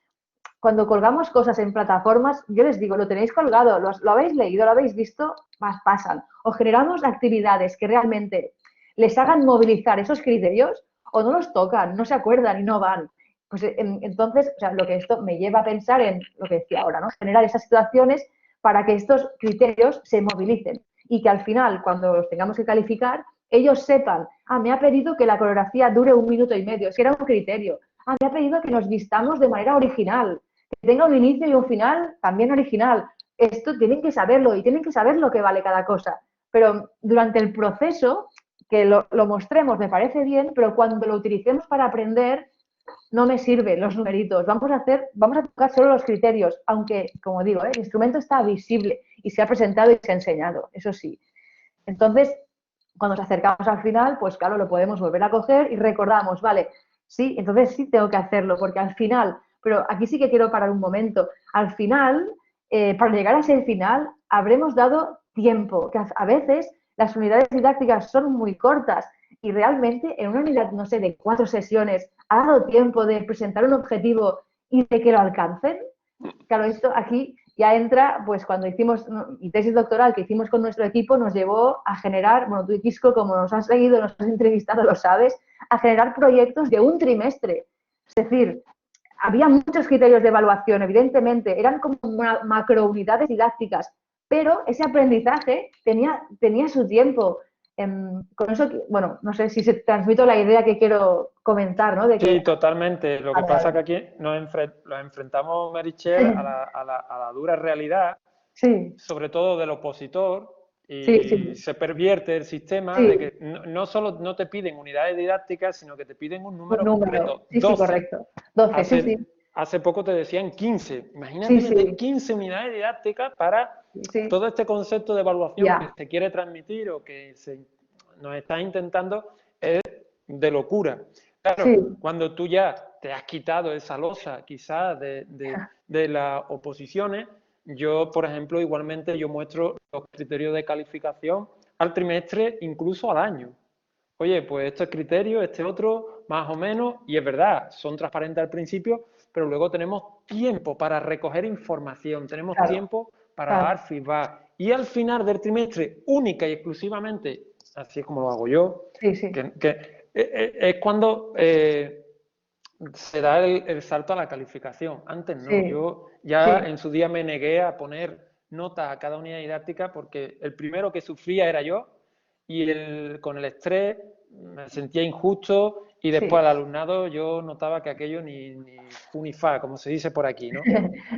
cuando colgamos cosas en plataformas, yo les digo, lo tenéis colgado, lo habéis leído, lo habéis visto, más pasan. O generamos actividades que realmente les hagan movilizar esos criterios, o no los tocan, no se acuerdan y no van. Pues entonces, o sea, lo que esto me lleva a pensar en lo que decía ahora, ¿no? Generar esas situaciones para que estos criterios se movilicen y que al final, cuando los tengamos que calificar, ellos sepan, me ha pedido que la coreografía dure 1 minuto y medio, si era un criterio. Me ha pedido que nos vistamos de manera original, que tenga un inicio y un final también original. Esto tienen que saberlo y tienen que saber lo que vale cada cosa. Pero durante el proceso, que lo mostremos me parece bien, pero cuando lo utilicemos para aprender, no me sirven los numeritos. Vamos a tocar solo los criterios, aunque, como digo, el instrumento está visible y se ha presentado y se ha enseñado, eso sí. Entonces, cuando nos acercamos al final, pues claro, lo podemos volver a coger y recordamos, vale, sí, entonces sí tengo que hacerlo, porque al final, pero aquí sí que quiero parar un momento, al final, para llegar a ese final, habremos dado tiempo, que a veces las unidades didácticas son muy cortas y realmente en una unidad, no sé, de 4 sesiones, ¿ha dado tiempo de presentar un objetivo y de que lo alcancen? Claro, esto aquí ya entra, pues cuando hicimos mi tesis doctoral que hicimos con nuestro equipo, nos llevó a generar, bueno, tú, Quisco, como nos has seguido, nos has entrevistado, lo sabes, a generar proyectos de un trimestre. Es decir, había muchos criterios de evaluación, evidentemente, eran como macrounidades didácticas, pero ese aprendizaje tenía su tiempo. Con eso, bueno, no sé si se transmito la idea que quiero comentar, ¿no? De que, sí, totalmente. Lo que pasa es que aquí nos enfrentamos, Meritxell, a la dura realidad, sí, sobre todo del opositor, sí, y sí, se pervierte el sistema de sí, que no solo no te piden unidades didácticas, sino que te piden un un número número. concreto, Sí, sí, 12. correcto. 12, sí, Hacer, sí. hace poco te decían 15. Imagínate Sí, meter sí, 15 unidades didácticas para sí, todo este concepto de evaluación que ya, se quiere transmitir o que nos está intentando, es de locura. Claro, sí, cuando tú ya te has quitado esa losa quizás de las oposiciones, yo, por ejemplo, igualmente yo muestro los criterios de calificación al trimestre, incluso al año. Oye, pues este criterio, este otro, más o menos, y es verdad, son transparentes al principio, pero luego tenemos tiempo para recoger información, tenemos claro, tiempo para claro, dar feedback. Y al final del trimestre, única y exclusivamente, así es como lo hago yo, sí, sí, es cuando se da el salto a la calificación. Antes no, sí, yo ya sí, en su día me negué a poner notas a cada unidad didáctica porque el primero que sufría era yo y con el estrés me sentía injusto y después sí. al alumnado yo notaba que aquello ni fu ni fa, como se dice por aquí, ¿no?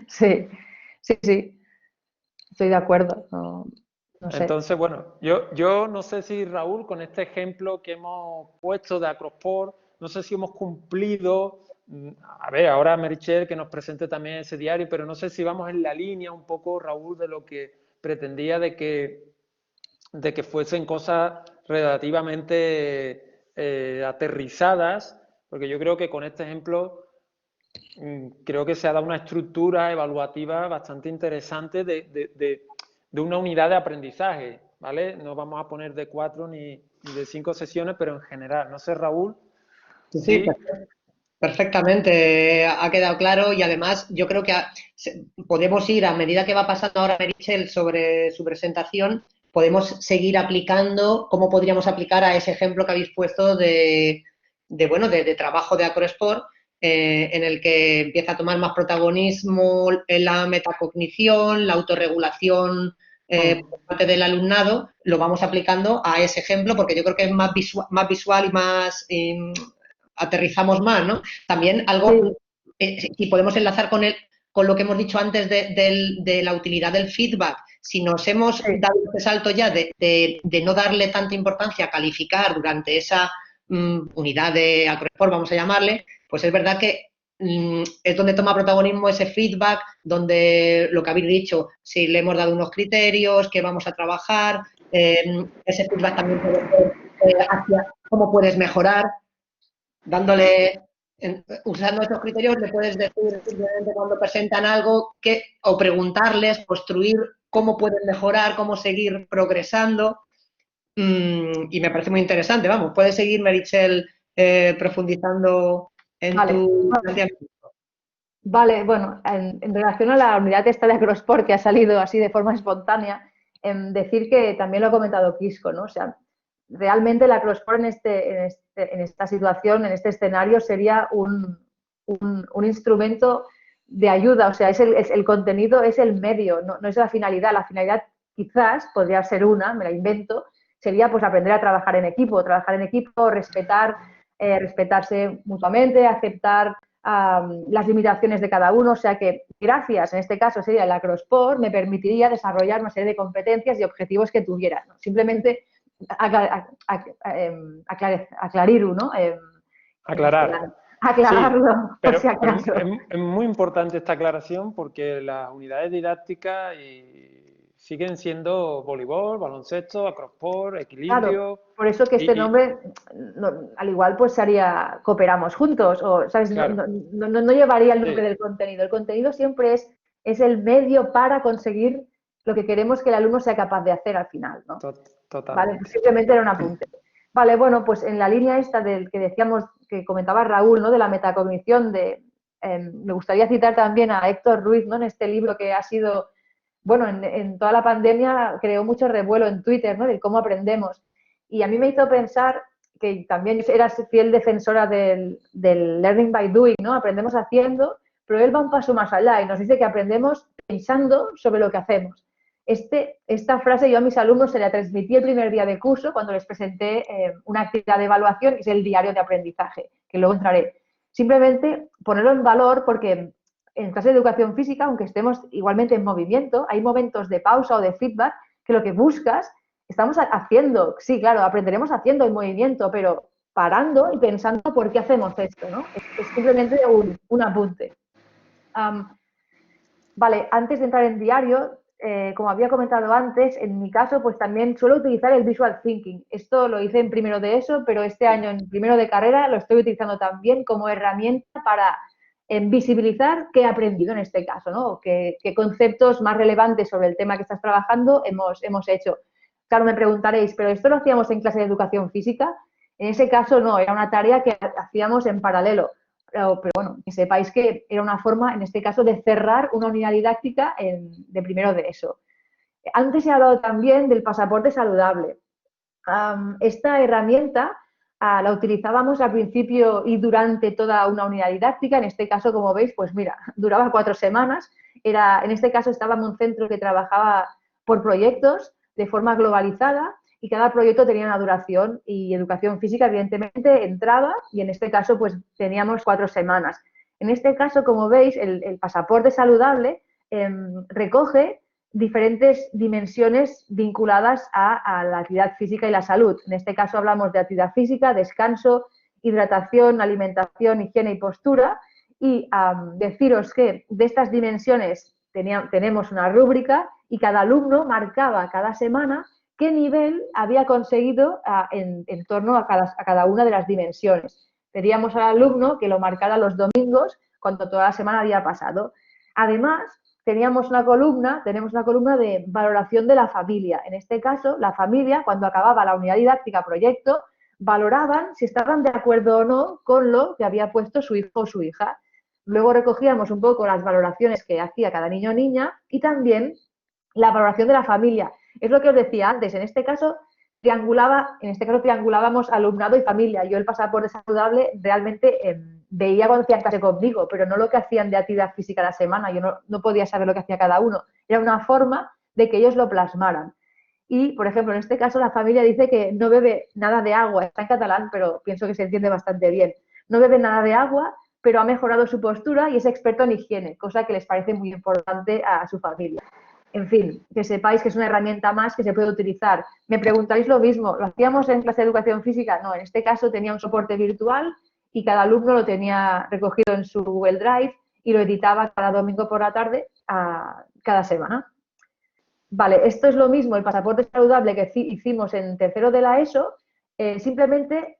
Sí, sí, sí, estoy de acuerdo. No, no sé. Entonces, bueno, yo no sé si Raúl, con este ejemplo que hemos puesto de Acrosport, no sé si hemos cumplido, a ver, ahora Merichel que nos presente también ese diario, pero no sé si vamos en la línea un poco, Raúl, de lo que pretendía de que fuesen cosas relativamente aterrizadas, porque yo creo que con este ejemplo creo que se ha dado una estructura evaluativa bastante interesante de una unidad de aprendizaje, ¿vale? No vamos a poner de 4 ni de 5 sesiones, pero en general. No sé, Raúl, Sí, sí, sí, perfectamente, ha quedado claro y además yo creo que podemos ir, a medida que va pasando ahora Merichel sobre su presentación, podemos seguir aplicando, cómo podríamos aplicar a ese ejemplo que habéis puesto de trabajo de Acrosport, en el que empieza a tomar más protagonismo en la metacognición, la autorregulación por parte del alumnado, lo vamos aplicando a ese ejemplo porque yo creo que es más visual y más aterrizamos más, ¿no? También algo, Sí, y podemos enlazar con lo que hemos dicho antes de la utilidad del feedback. Si nos hemos sí, dado este salto ya de no darle tanta importancia a calificar durante esa unidad de Acrosport, vamos a llamarle, pues es verdad que es donde toma protagonismo ese feedback, donde lo que habéis dicho, si le hemos dado unos criterios, que vamos a trabajar, ese feedback también puede ser hacia cómo puedes mejorar, dándole, usando estos criterios, le puedes decir simplemente cuando presentan algo o preguntarles, construir cómo pueden mejorar, cómo seguir progresando. Y me parece muy interesante, vamos, puedes seguir, Merichel, profundizando en vale. tu planteamiento. Vale, bueno, en relación a la unidad esta de Acrosport que ha salido así de forma espontánea, decir que también lo ha comentado Quisco, ¿no? O sea, realmente la Acrosport en esta situación, en este escenario, sería un instrumento de ayuda, o sea, es el contenido es el medio, no es la finalidad. La finalidad quizás podría ser me la invento, sería pues aprender a trabajar en equipo, respetarse mutuamente, aceptar las limitaciones de cada uno, o sea que gracias, en este caso sería el Acrosport, me permitiría desarrollar una serie de competencias y objetivos que tuviera, ¿no? Simplemente aclarir uno, aclarar. Sí, aclararlo, por pero si acaso. es muy importante esta aclaración porque las unidades didácticas siguen siendo voleibol, baloncesto, acrosport, Claro, equilibrio por eso que este y nombre, al igual, pues sería cooperamos juntos, o, ¿sabes? claro, No llevaría el nombre sí, del contenido. El contenido siempre es el medio para conseguir lo que queremos que el alumno sea capaz de hacer al final, ¿no? Vale, pues totalmente. simplemente era un apunte. Vale, bueno, pues en la línea esta del que decíamos, que comentaba Raúl, ¿no? De la metacognición, me gustaría citar también a Héctor Ruiz, ¿no? En este libro que ha sido, bueno, en toda la pandemia creó mucho revuelo en Twitter, ¿no? De cómo aprendemos. Y a mí me hizo pensar que también eras fiel defensora del learning by doing, ¿no? Aprendemos haciendo, pero él va un paso más allá y nos dice que aprendemos pensando sobre lo que hacemos. Esta frase yo a mis alumnos se la transmití el primer día de curso cuando les presenté una actividad de evaluación que es el diario de aprendizaje, que luego entraré. Simplemente ponerlo en valor porque en clase de educación física, aunque estemos igualmente en movimiento, hay momentos de pausa o de feedback que lo que buscas, estamos haciendo, sí, claro, aprenderemos haciendo el movimiento, pero parando y pensando por qué hacemos esto, ¿no? Es simplemente un apunte. Vale, antes de entrar en diario, como había comentado antes, en mi caso, pues también suelo utilizar el Visual Thinking. Esto lo hice en primero de ESO, pero este año en primero de carrera lo estoy utilizando también como herramienta para visibilizar qué he aprendido en este caso, ¿no? Qué conceptos más relevantes sobre el tema que estás trabajando hemos hecho. Claro, me preguntaréis, ¿pero esto lo hacíamos en clase de educación física? En ese caso no, era una tarea que hacíamos en paralelo. Pero bueno, que sepáis que era una forma, en este caso, de cerrar una unidad didáctica de primero de ESO. Antes he hablado también del pasaporte saludable. Esta herramienta la utilizábamos al principio y durante toda una unidad didáctica. En este caso, como veis, pues mira, duraba 4 semanas. En este caso estaba en un centro que trabajaba por proyectos de forma globalizada y cada proyecto tenía una duración y educación física, evidentemente, entraba y en este caso pues teníamos 4 semanas. En este caso, como veis, el pasaporte saludable recoge diferentes dimensiones vinculadas a la actividad física y la salud. En este caso hablamos de actividad física, descanso, hidratación, alimentación, higiene y postura. Y deciros que de estas dimensiones tenemos una rúbrica y cada alumno marcaba cada semana qué nivel había conseguido en torno a cada una de las dimensiones. Pedíamos al alumno que lo marcara los domingos cuando toda la semana había pasado. Además, tenemos una columna de valoración de la familia. En este caso, la familia, cuando acababa la unidad didáctica proyecto, valoraban si estaban de acuerdo o no con lo que había puesto su hijo o su hija. Luego recogíamos un poco las valoraciones que hacía cada niño o niña y también la valoración de la familia. Es lo que os decía antes, en este caso triangulábamos alumnado y familia. Yo el pasaporte saludable realmente veía cuando hacían clase conmigo, pero no lo que hacían de actividad física a la semana. Yo no podía saber lo que hacía cada uno. Era una forma de que ellos lo plasmaran. Y, por ejemplo, en este caso la familia dice que no bebe nada de agua. Está en catalán, pero pienso que se entiende bastante bien. No bebe nada de agua, pero ha mejorado su postura y es experto en higiene, cosa que les parece muy importante a su familia. En fin, que sepáis que es una herramienta más que se puede utilizar. Me preguntáis lo mismo, ¿lo hacíamos en clase de educación física? No, en este caso tenía un soporte virtual y cada alumno lo tenía recogido en su Google Drive y lo editaba cada domingo por la tarde cada semana. Vale, esto es lo mismo, el pasaporte saludable que hicimos en tercero de la ESO, simplemente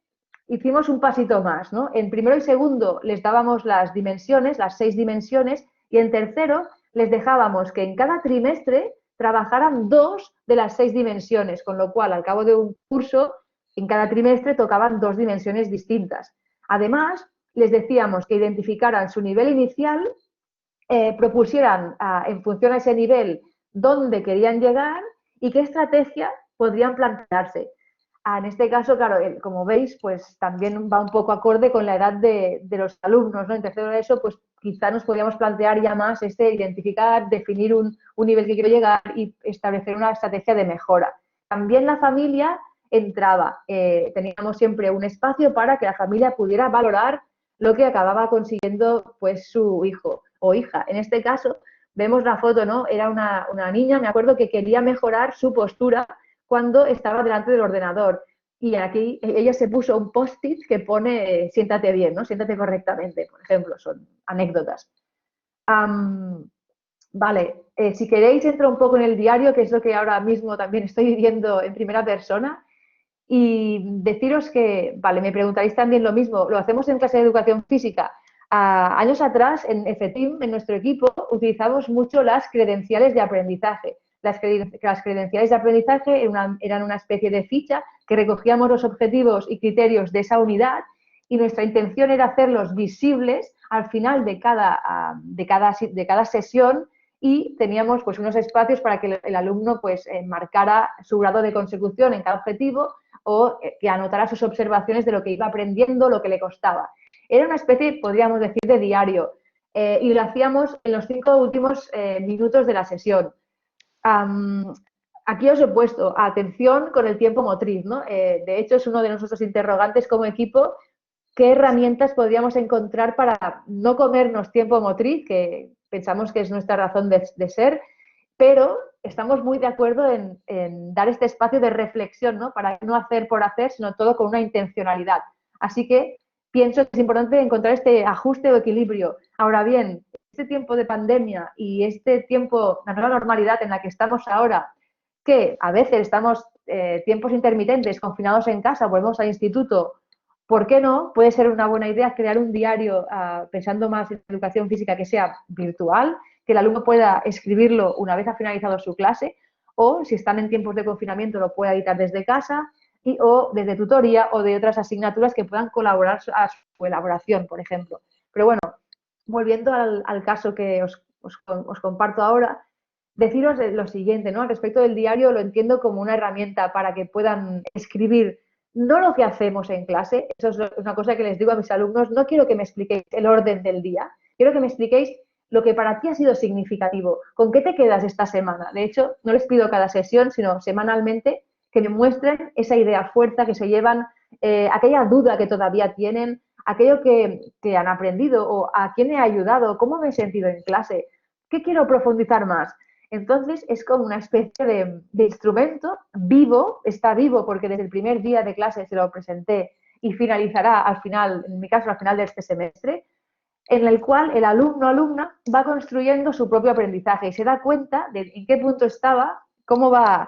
hicimos un pasito más, ¿no? En primero y segundo les dábamos las dimensiones, las 6 dimensiones, y en tercero les dejábamos que en cada trimestre trabajaran 2 de las 6 dimensiones, con lo cual al cabo de un curso, en cada trimestre tocaban 2 dimensiones distintas. Además, les decíamos que identificaran su nivel inicial, propusieran en función a ese nivel dónde querían llegar y qué estrategia podrían plantearse. En este caso, claro, como veis, pues también va un poco acorde con la edad de los alumnos, ¿no? En tercero de eso, pues quizá nos podríamos plantear ya más identificar, definir un nivel que quiero llegar y establecer una estrategia de mejora. También la familia entraba, teníamos siempre un espacio para que la familia pudiera valorar lo que acababa consiguiendo pues su hijo o hija. En este caso, vemos la foto, ¿no? Era una niña, me acuerdo, que quería mejorar su postura cuando estaba delante del ordenador. Y aquí ella se puso un post-it que pone siéntate bien, ¿no? Siéntate correctamente, por ejemplo, son anécdotas. Vale, si queréis entro un poco en el diario, que es lo que ahora mismo también estoy viviendo en primera persona, y deciros que, vale, me preguntaréis también lo mismo, lo hacemos en clase de educación física. Años atrás, en FETIM, en nuestro equipo, utilizamos mucho las credenciales de aprendizaje. Las credenciales de aprendizaje eran una especie de ficha que recogíamos los objetivos y criterios de esa unidad y nuestra intención era hacerlos visibles al final de cada sesión y teníamos pues unos espacios para que el alumno pues marcara su grado de consecución en cada objetivo o que anotara sus observaciones de lo que iba aprendiendo, lo que le costaba. Era una especie, podríamos decir, de diario y lo hacíamos en los 5 últimos minutos de la sesión. Aquí os he puesto atención con el tiempo motriz, ¿no? De hecho, es uno de nuestros interrogantes como equipo, qué herramientas podríamos encontrar para no comernos tiempo motriz, que pensamos que es nuestra razón de ser, pero estamos muy de acuerdo en dar este espacio de reflexión, ¿no? Para no hacer por hacer, sino todo con una intencionalidad. Así que pienso que es importante encontrar este ajuste o equilibrio. Ahora bien, este tiempo de pandemia y este tiempo, la nueva normalidad en la que estamos ahora, que a veces estamos tiempos intermitentes, confinados en casa, volvemos al instituto, ¿por qué no? Puede ser una buena idea crear un diario pensando más en educación física que sea virtual, que el alumno pueda escribirlo una vez ha finalizado su clase, o si están en tiempos de confinamiento lo pueda editar desde casa, o desde tutoría o de otras asignaturas que puedan colaborar a su elaboración, por ejemplo. Pero bueno, volviendo al caso que os comparto ahora, deciros lo siguiente, ¿no? Al respecto del diario lo entiendo como una herramienta para que puedan escribir no lo que hacemos en clase, eso es una cosa que les digo a mis alumnos, no quiero que me expliquéis el orden del día, quiero que me expliquéis lo que para ti ha sido significativo, con qué te quedas esta semana. De hecho, no les pido cada sesión, sino semanalmente, que me muestren esa idea fuerza que se llevan, aquella duda que todavía tienen, aquello que han aprendido o a quién he ayudado, cómo me he sentido en clase, qué quiero profundizar más. Entonces es como una especie de instrumento vivo, está vivo porque desde el primer día de clase se lo presenté y finalizará al final, en mi caso al final de este semestre, en el cual el alumno o alumna va construyendo su propio aprendizaje y se da cuenta de en qué punto estaba, cómo va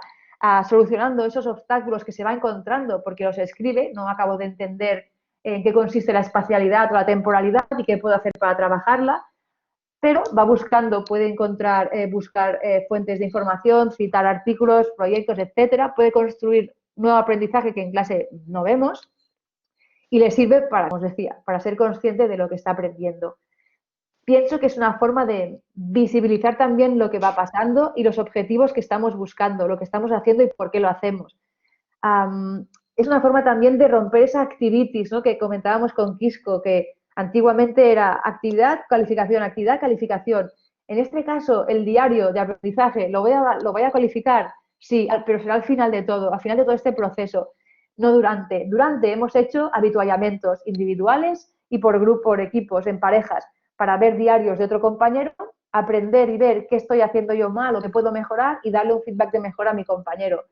solucionando esos obstáculos que se va encontrando porque los escribe, no acabo de entender en qué consiste la espacialidad o la temporalidad y qué puedo hacer para trabajarla, pero va buscando, puede encontrar, buscar fuentes de información, citar artículos, proyectos, etcétera, puede construir nuevo aprendizaje que en clase no vemos y le sirve para, como os decía, para ser consciente de lo que está aprendiendo. Pienso que es una forma de visibilizar también lo que va pasando y los objetivos que estamos buscando, lo que estamos haciendo y por qué lo hacemos. Es una forma también de romper esa activitis, ¿no? Que comentábamos con Quisco, que antiguamente era actividad, calificación, actividad, calificación. En este caso, el diario de aprendizaje lo voy a calificar, sí, pero será al final de todo este proceso, no durante. Durante hemos hecho habituallamientos individuales y por grupo, por equipos, en parejas, para ver diarios de otro compañero, aprender y ver qué estoy haciendo yo mal o qué puedo mejorar y darle un feedback de mejora a mi compañero.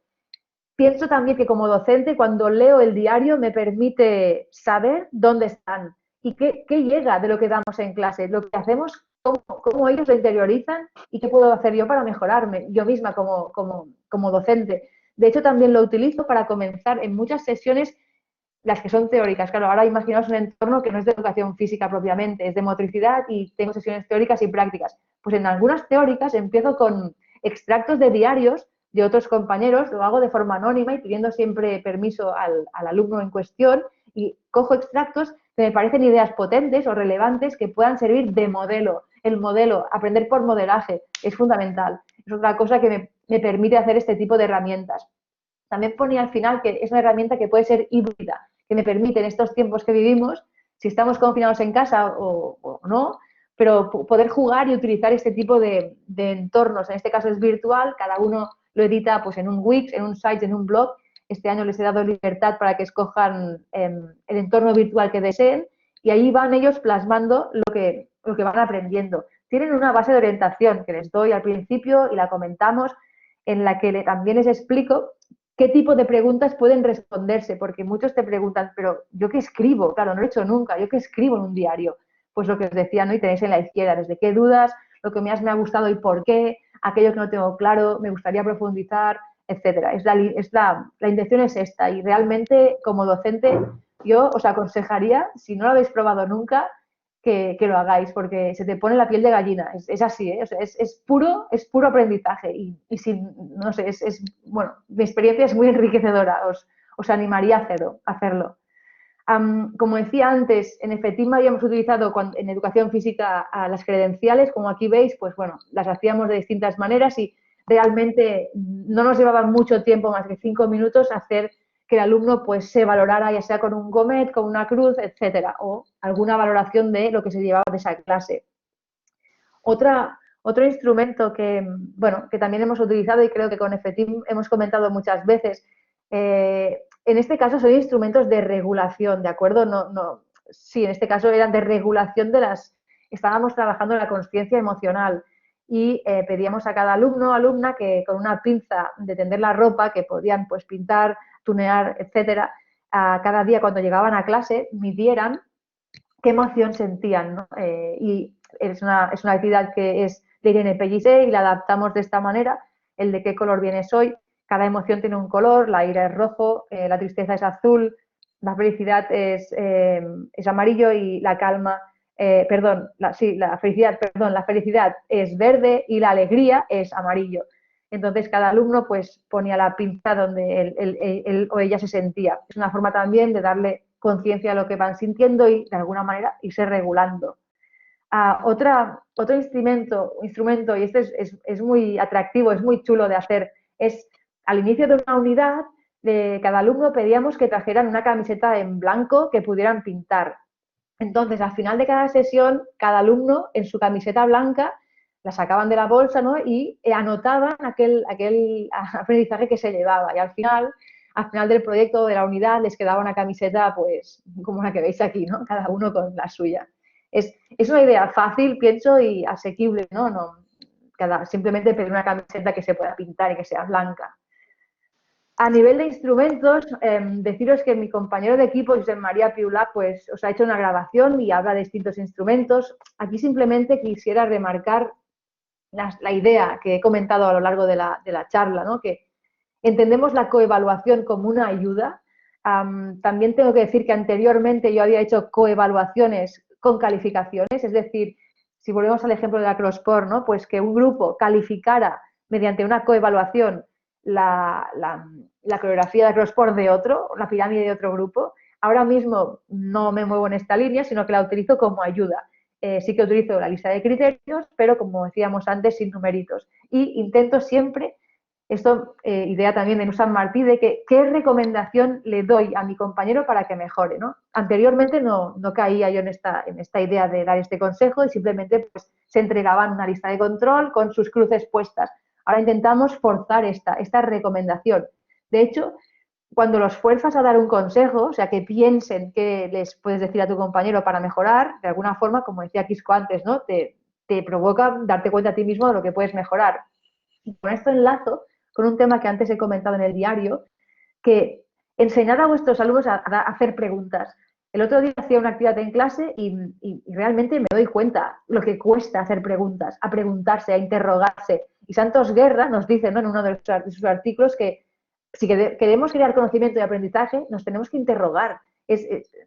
Pienso también que como docente, cuando leo el diario, me permite saber dónde están y qué llega de lo que damos en clase, lo que hacemos, cómo ellos lo interiorizan y qué puedo hacer yo para mejorarme, yo misma como docente. De hecho, también lo utilizo para comenzar en muchas sesiones, las que son teóricas. Claro, ahora imaginaos un entorno que no es de educación física propiamente, es de motricidad y tengo sesiones teóricas y prácticas. Pues en algunas teóricas empiezo con extractos de diarios de otros compañeros, lo hago de forma anónima y pidiendo siempre permiso al alumno en cuestión y cojo extractos que me parecen ideas potentes o relevantes que puedan servir de modelo. El modelo, aprender por modelaje, es fundamental. Es otra cosa que me permite hacer este tipo de herramientas. También ponía al final que es una herramienta que puede ser híbrida, que me permite en estos tiempos que vivimos, si estamos confinados en casa o no, pero poder jugar y utilizar este tipo de entornos. En este caso es virtual, cada uno lo edita pues, en un Wix, en un site, en un blog. Este año les he dado libertad para que escojan el entorno virtual que deseen y ahí van ellos plasmando lo que van aprendiendo. Tienen una base de orientación que les doy al principio y la comentamos, en la que también les explico qué tipo de preguntas pueden responderse, porque muchos te preguntan, pero ¿yo qué escribo? Claro, no lo he hecho nunca, ¿yo qué escribo en un diario? Pues lo que os decía, ¿no? Y tenéis en la izquierda, desde qué dudas, lo que más me ha gustado y por qué, aquello que no tengo claro, me gustaría profundizar, etcétera. La intención es esta y realmente como docente yo os aconsejaría, si no lo habéis probado nunca, que lo hagáis, porque se te pone la piel de gallina. Es así, ¿eh? O sea, es puro aprendizaje. Y si, no sé, bueno, mi experiencia es muy enriquecedora. Os animaría a hacerlo. Como decía antes, en EFETIM habíamos utilizado en educación física a las credenciales, como aquí veis, pues bueno, las hacíamos de distintas maneras y realmente no nos llevaba mucho tiempo, más de 5 minutos, hacer que el alumno pues se valorara ya sea con un gomet, con una cruz, etcétera, o alguna valoración de lo que se llevaba de esa clase. Otro instrumento bueno, que también hemos utilizado y creo que con EFETIM hemos comentado muchas veces, en este caso son instrumentos de regulación, ¿de acuerdo? Sí, en este caso eran de regulación estábamos trabajando en la consciencia emocional y pedíamos a cada alumno o alumna que con una pinza de tender la ropa, que podían pues pintar, tunear, etcétera, cada día cuando llegaban a clase midieran qué emoción sentían, ¿no? Y es una actividad que es de Irene Pellicer y la adaptamos de esta manera, el de qué color vienes hoy. Cada emoción tiene un color, la ira es rojo, la tristeza es azul, la felicidad es amarillo y la calma, la felicidad es verde y la alegría es amarillo. Entonces cada alumno pues ponía la pinza donde él o ella se sentía. Es una forma también de darle conciencia a lo que van sintiendo y de alguna manera irse regulando. Otro instrumento, y este es muy atractivo, es muy chulo de hacer, es al inicio de una unidad, de cada alumno pedíamos que trajeran una camiseta en blanco que pudieran pintar. Entonces, al final de cada sesión, cada alumno en su camiseta blanca la sacaban de la bolsa, ¿no? Y anotaban aquel aprendizaje que se llevaba. Y al final del proyecto de la unidad les quedaba una camiseta, pues, como la que veis aquí, ¿no? Cada uno con la suya. Es una idea fácil, pienso, y asequible, ¿no? Simplemente pedir una camiseta que se pueda pintar y que sea blanca. A nivel de instrumentos, deciros que mi compañero de equipo, Josep María Piulà, pues os ha hecho una grabación y habla de distintos instrumentos. Aquí simplemente quisiera remarcar la idea que he comentado a lo largo de la charla, ¿no? Que entendemos la coevaluación como una ayuda. También tengo que decir que anteriormente yo había hecho coevaluaciones con calificaciones, es decir, si volvemos al ejemplo de la CrossPort, ¿no? Pues que un grupo calificara mediante una coevaluación la coreografía de CrossPort de otro, la pirámide de otro grupo. Ahora mismo no me muevo en esta línea, sino que la utilizo como ayuda. Sí que utilizo la lista de criterios, pero como decíamos antes, sin numeritos. Y intento siempre, idea también de Nusan Martí, de qué recomendación le doy a mi compañero para que mejore, ¿no? Anteriormente no caía yo en esta idea de dar este consejo y simplemente pues, se entregaban una lista de control con sus cruces puestas. Ahora intentamos forzar esta recomendación. De hecho, cuando los fuerzas a dar un consejo, o sea, que piensen qué les puedes decir a tu compañero para mejorar, de alguna forma, como decía Quisco antes, ¿no? Te provoca darte cuenta a ti mismo de lo que puedes mejorar. Y con esto enlazo con un tema que antes he comentado en el diario, que enseñad a vuestros alumnos a hacer preguntas. El otro día hacía una actividad en clase y realmente me doy cuenta lo que cuesta hacer preguntas, a preguntarse, a interrogarse. Y Santos Guerra nos dice, ¿no? En uno de sus artículos que si queremos crear conocimiento y aprendizaje, nos tenemos que interrogar. Es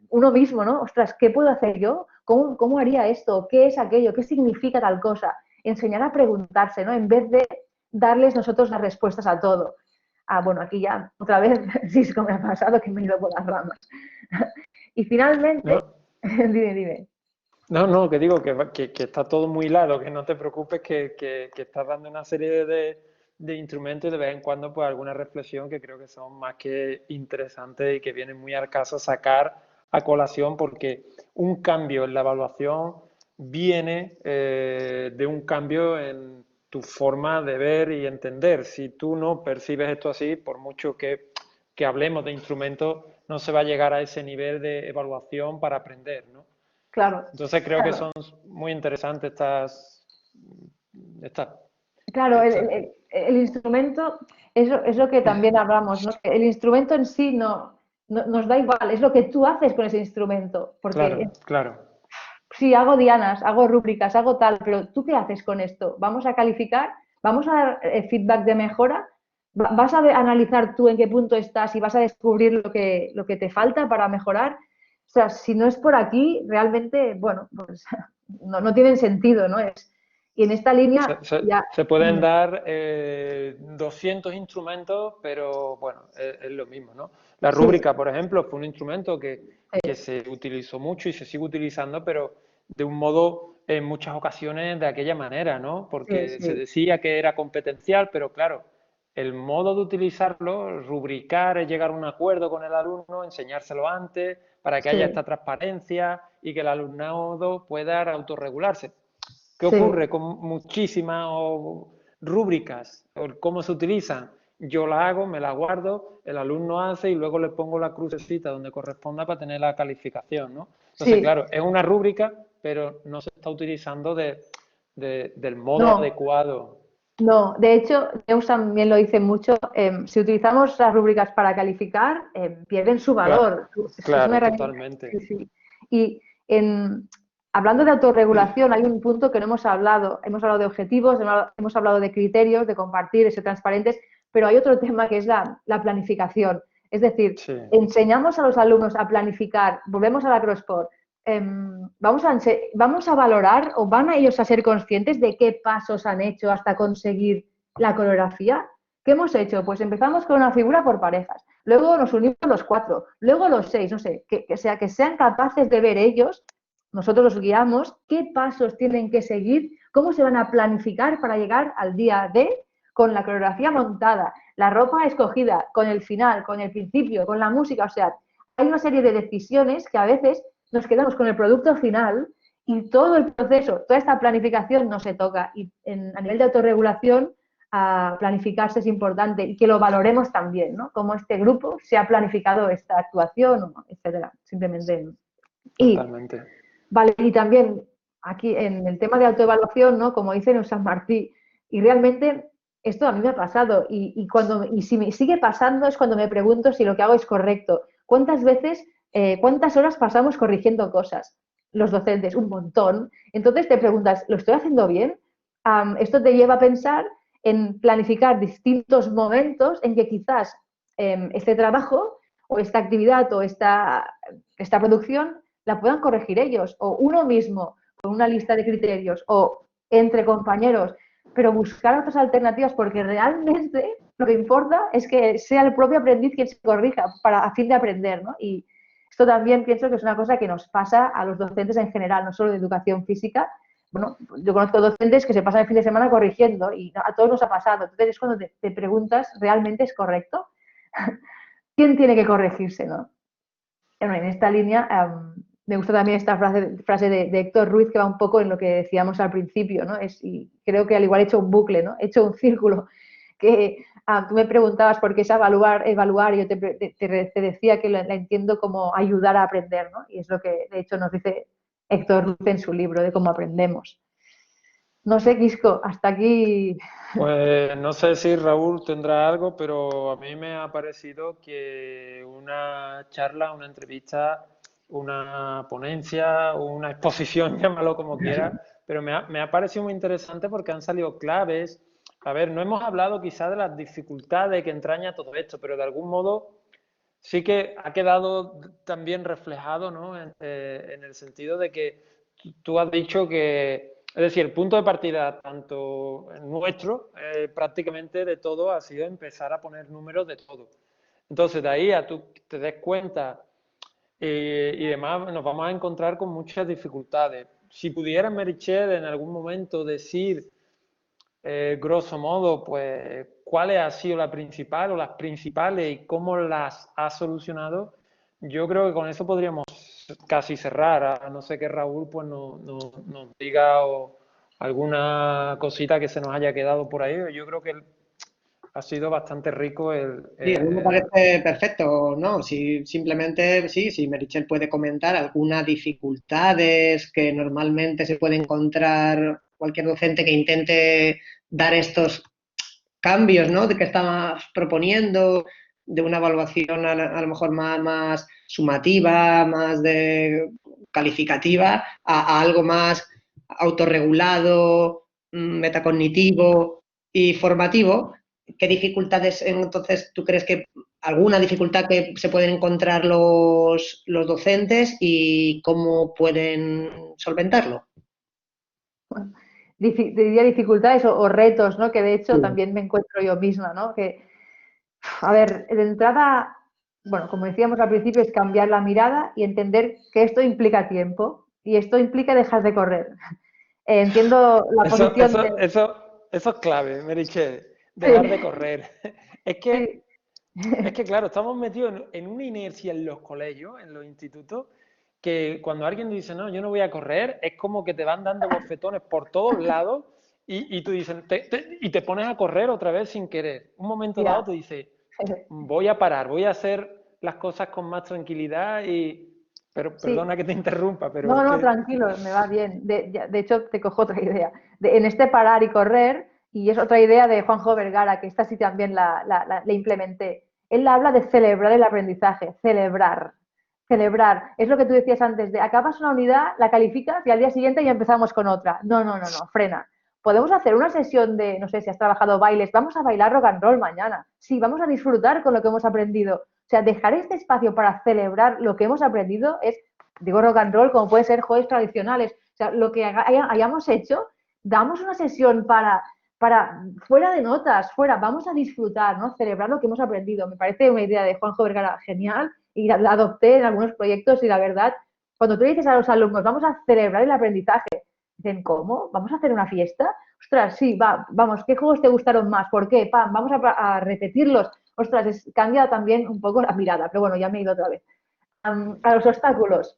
uno mismo, ¿no? Ostras, ¿qué puedo hacer yo? ¿Cómo haría esto? ¿Qué es aquello? ¿Qué significa tal cosa? Enseñar a preguntarse, ¿no? En vez de darles nosotros las respuestas a todo. Bueno, aquí ya otra vez, sí, es como me ha pasado que me he ido por las ramas. Y finalmente, No. dime. No, que digo que está todo muy hilado, que no te preocupes, que estás dando una serie de instrumentos y de vez en cuando pues alguna reflexión que creo que son más que interesantes y que vienen muy al caso sacar a colación, porque un cambio en la evaluación viene de un cambio en tu forma de ver y entender. Si tú no percibes esto así, por mucho que hablemos de instrumentos, no se va a llegar a ese nivel de evaluación para aprender, ¿no? Claro. Entonces creo que son muy interesantes Claro, el instrumento es lo que también hablamos, ¿no? El instrumento en sí nos da igual, es lo que tú haces con ese instrumento. Porque claro. Sí, hago dianas, hago rúbricas, hago tal, pero ¿tú qué haces con esto? ¿Vamos a calificar? ¿Vamos a dar feedback de mejora? ¿Vas a analizar tú en qué punto estás y vas a descubrir lo que te falta para mejorar? O sea, si no es por aquí, realmente, bueno, pues no tienen sentido, ¿no? Y en esta línea ya... Se pueden dar 200 instrumentos, pero bueno, es lo mismo, ¿no? La rúbrica, por ejemplo, fue un instrumento que se utilizó mucho y se sigue utilizando, pero de un modo, en muchas ocasiones, de aquella manera, ¿no? Porque se decía que era competencial, pero claro, el modo de utilizarlo, rubricar, es llegar a un acuerdo con el alumno, enseñárselo antes, para que haya esta transparencia y que el alumnado pueda autorregularse. ¿Qué ocurre con muchísimas rúbricas? ¿Cómo se utilizan? Yo la hago, me la guardo, el alumno hace y luego le pongo la crucecita donde corresponda para tener la calificación, ¿no? Entonces, claro, es una rúbrica, pero no se está utilizando del modo adecuado. No, de hecho, Neus también lo dice mucho, si utilizamos las rúbricas para calificar, pierden su valor. Claro, totalmente. Y hablando de autorregulación, hay un punto que no hemos hablado. Hemos hablado de objetivos, hemos hablado de criterios, de compartir, de ser transparentes, pero hay otro tema que es la planificación. Es decir, Sí. enseñamos a los alumnos a planificar, volvemos a la CrossPort, vamos a valorar o van a ellos a ser conscientes de qué pasos han hecho hasta conseguir la coreografía. ¿Qué hemos hecho? Pues empezamos con una figura por parejas, luego nos unimos los 4, luego los 6, no sé, que sean capaces de ver ellos, nosotros los guiamos, qué pasos tienen que seguir, cómo se van a planificar para llegar al día D con la coreografía montada, la ropa escogida, con el final, con el principio, con la música. O sea, hay una serie de decisiones que a veces nos quedamos con el producto final y todo el proceso, toda esta planificación no se toca. Y a nivel de autorregulación, planificarse es importante y que lo valoremos también, ¿no? Como este grupo se ha planificado esta actuación, etcétera. Simplemente. Totalmente. Vale, y también aquí en el tema de autoevaluación, ¿no? Como dicen en San Martín, y realmente esto a mí me ha pasado y si me sigue pasando es cuando me pregunto si lo que hago es correcto. ¿Cuántas veces, cuántas horas pasamos corrigiendo cosas? Los docentes, un montón. Entonces te preguntas, ¿lo estoy haciendo bien? Esto te lleva a pensar en planificar distintos momentos en que quizás este trabajo o esta actividad o esta producción la puedan corregir ellos, o uno mismo, con una lista de criterios, o entre compañeros, pero buscar otras alternativas, porque realmente lo que importa es que sea el propio aprendiz quien se corrija a fin de aprender, ¿no? Y esto también pienso que es una cosa que nos pasa a los docentes en general, no solo de educación física. Bueno, yo conozco docentes que se pasan el fin de semana corrigiendo y a todos nos ha pasado. Entonces es cuando te preguntas, ¿realmente es correcto? ¿Quién tiene que corregirse, no? Bueno, en esta línea me gusta también esta frase de Héctor Ruiz que va un poco en lo que decíamos al principio, ¿no? Y creo que al igual he hecho un bucle, ¿no? He hecho un círculo que tú me preguntabas por qué es evaluar y yo te decía que la entiendo como ayudar a aprender, ¿no? Y es lo que de hecho nos dice Héctor Ruiz en su libro de cómo aprendemos. No sé, Quisco, hasta aquí. Pues no sé si Raúl tendrá algo, pero a mí me ha parecido que una charla, una entrevista, una ponencia, una exposición, llámalo como quieras, pero me ha parecido muy interesante porque han salido claves. A ver, no hemos hablado quizás de las dificultades que entraña todo esto, pero de algún modo sí que ha quedado también reflejado, ¿no? En el sentido de que tú has dicho que, es decir, el punto de partida, tanto nuestro, prácticamente de todo, ha sido empezar a poner números de todo. Entonces, de ahí a tú te des cuenta y demás, nos vamos a encontrar con muchas dificultades. Si pudiera Meritxell en algún momento decir, grosso modo, pues, cuál ha sido la principal o las principales y cómo las ha solucionado, yo creo que con eso podríamos casi cerrar, a no ser que Raúl pues nos diga alguna cosita que se nos haya quedado por ahí. Yo creo que ha sido bastante rico Sí, a mí me parece perfecto, ¿no? Si simplemente, sí, si Meritxell puede comentar algunas dificultades que normalmente se puede encontrar cualquier docente que intente dar estos cambios, ¿no? De que estamos proponiendo, de una evaluación a lo mejor más sumativa, más calificativa, a algo más autorregulado, metacognitivo y formativo. ¿Qué dificultades entonces tú crees que alguna dificultad que se pueden encontrar los docentes y cómo pueden solventarlo? Bueno, diría dificultades o retos, ¿no? Que de hecho Sí. también me encuentro yo misma, ¿no? Que, a ver, de entrada, bueno, como decíamos al principio, es cambiar la mirada y entender que esto implica tiempo y esto implica dejar de correr. Entiendo la posición de... Eso es clave, Meritxell, dejar de Sí, correr. Es sí. que, claro, estamos metidos en una inercia en los colegios, en los institutos, que cuando alguien dice, no, yo no voy a correr, es como que te van dando bofetones por todos lados y tú dices, y te pones a correr otra vez sin querer. Un momento dado Ya. te dice, voy a parar, voy a hacer las cosas con más tranquilidad pero Sí, perdona que te interrumpa, pero es no, no, que... tranquilo, me va bien. De hecho, te cojo otra idea. En este parar y correr, y es otra idea de Juanjo Vergara, que esta sí también la implementé. Él habla de celebrar el aprendizaje, celebrar. celebrar. Es lo que tú decías antes, de acabas una unidad, la calificas y al día siguiente ya empezamos con otra. No, no, no, no, frena. Podemos hacer una sesión de, no sé si has trabajado bailes, vamos a bailar rock and roll mañana. Sí, vamos a disfrutar con lo que hemos aprendido. O sea, dejar este espacio para celebrar lo que hemos aprendido es, digo rock and roll, como puede ser juegos tradicionales. O sea, lo que hayamos hecho, damos una sesión para, fuera de notas, fuera, vamos a disfrutar, ¿no? Celebrar lo que hemos aprendido. Me parece una idea de Juanjo Vergara genial y la adopté en algunos proyectos y la verdad, cuando tú dices a los alumnos, vamos a celebrar el aprendizaje, dicen, ¿cómo? ¿Vamos a hacer una fiesta? Ostras, sí, vamos, ¿qué juegos te gustaron más? ¿Por qué? Pam, vamos a repetirlos. Ostras, cambia también un poco la mirada, pero bueno, ya me he ido otra vez. A los obstáculos.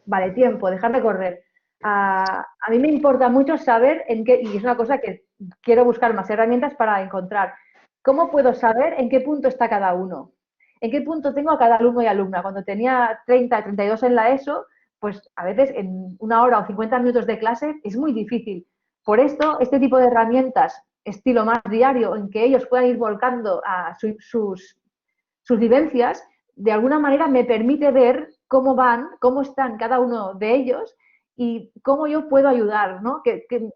Vale, tiempo, dejar de correr. A mí me importa mucho saber en qué, y es una cosa que quiero buscar más herramientas para encontrar, ¿cómo puedo saber en qué punto está cada uno? ¿En qué punto tengo a cada alumno y alumna? Cuando tenía 30, 32 en la ESO, pues a veces en una hora o 50 minutos de clase es muy difícil. Por esto, este tipo de herramientas, estilo más diario, en que ellos puedan ir volcando a sus vivencias, de alguna manera me permite ver cómo van, cómo están cada uno de ellos y cómo yo puedo ayudar, ¿no?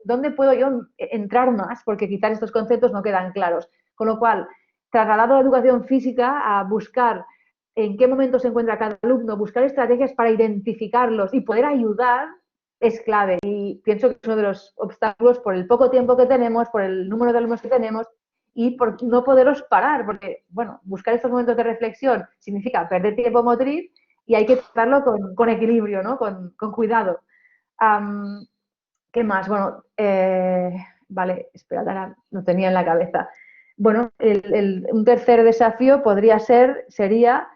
¿Dónde puedo yo entrar más? Porque quizás estos conceptos no quedan claros. Con lo cual, trasladado a educación física a buscar en qué momento se encuentra cada alumno, buscar estrategias para identificarlos y poder ayudar es clave. Y pienso que es uno de los obstáculos por el poco tiempo que tenemos, por el número de alumnos que tenemos y por no poderos parar, porque, bueno, buscar estos momentos de reflexión significa perder tiempo motriz y hay que tratarlo con equilibrio, ¿no? Con cuidado. ¿Qué más? Bueno, vale, espera, ahora lo tenía en la cabeza. Bueno, un tercer desafío sería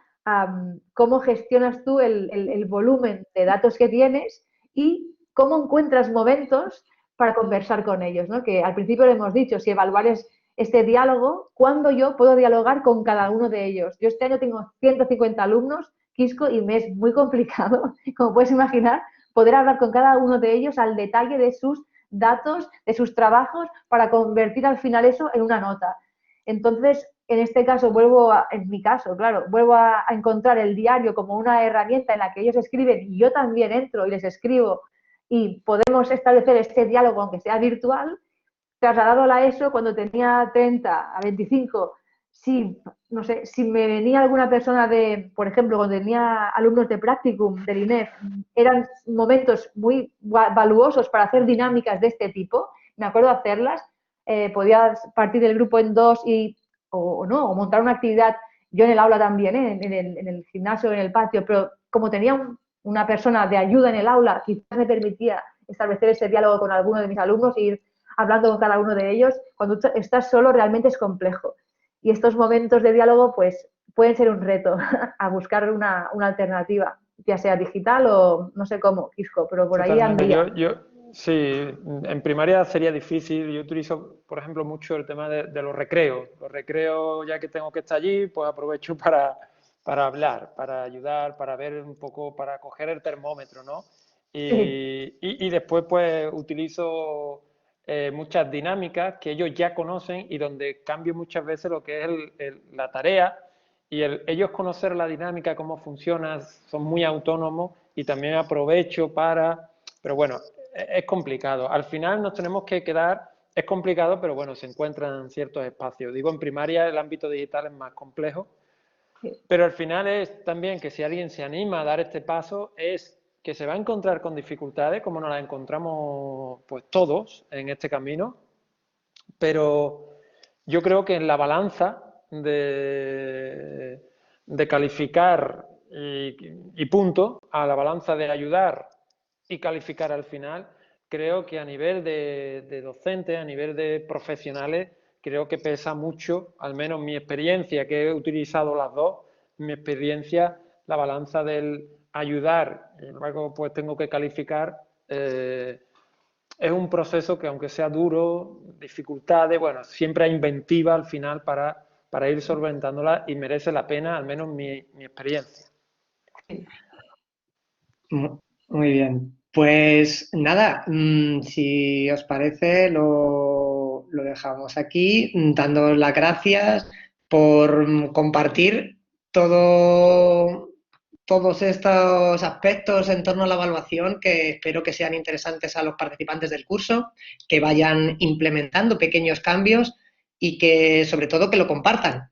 cómo gestionas tú el volumen de datos que tienes y cómo encuentras momentos para conversar con ellos, ¿no? Que al principio le hemos dicho, si evaluar es este diálogo, ¿cuándo yo puedo dialogar con cada uno de ellos? Yo este año tengo 150 alumnos, Quisco, y me es muy complicado, como puedes imaginar, poder hablar con cada uno de ellos al detalle de sus datos, de sus trabajos, para convertir al final eso en una nota. Entonces, en este caso, en mi caso, claro, vuelvo a encontrar el diario como una herramienta en la que ellos escriben y yo también entro y les escribo y podemos establecer este diálogo, aunque sea virtual. Trasladado a ESO, cuando tenía 30 a 25, sí, no sé, si me venía alguna persona de, por ejemplo, cuando tenía alumnos de practicum, del INEF, eran momentos muy valuosos para hacer dinámicas de este tipo, me acuerdo hacerlas, podías partir del grupo en dos o no, o montar una actividad, yo en el aula también, en el gimnasio, en el patio, pero como tenía una persona de ayuda en el aula, quizás me permitía establecer ese diálogo con alguno de mis alumnos e ir hablando con cada uno de ellos. Cuando estás solo realmente es complejo. Y estos momentos de diálogo pues pueden ser un reto a buscar una alternativa, ya sea digital o no sé cómo, Quisco, pero por ahí Totalmente. andría. Sí, en primaria sería difícil. Yo utilizo, por ejemplo, mucho el tema de los recreos. Los recreos, ya que tengo que estar allí, pues aprovecho para hablar, para ayudar, para ver un poco, para coger el termómetro, ¿no? Sí, Y después, pues, utilizo muchas dinámicas que ellos ya conocen y donde cambio muchas veces lo que es la tarea y ellos conocer la dinámica, cómo funciona, son muy autónomos y también aprovecho para... Pero bueno, es complicado. Al final nos tenemos que quedar... Es complicado, pero bueno, se encuentran ciertos espacios. Digo, en primaria el ámbito digital es más complejo, sí, pero al final es también que si alguien se anima a dar este paso, es que se va a encontrar con dificultades, como nos las encontramos pues todos en este camino, pero yo creo que en la balanza de calificar y punto, a la balanza de ayudar y calificar al final, creo que a nivel de docentes, a nivel de profesionales, creo que pesa mucho, al menos mi experiencia, que he utilizado las dos, mi experiencia, la balanza del ayudar y luego pues tengo que calificar, es un proceso que aunque sea duro, dificultades, bueno, siempre hay inventiva al final para ir solventándola y merece la pena, al menos mi experiencia. sí. Muy bien. Pues nada, si os parece, lo dejamos aquí, dando las gracias por compartir todo, todos estos aspectos en torno a la evaluación que espero que sean interesantes a los participantes del curso, que vayan implementando pequeños cambios y que, sobre todo, que compartan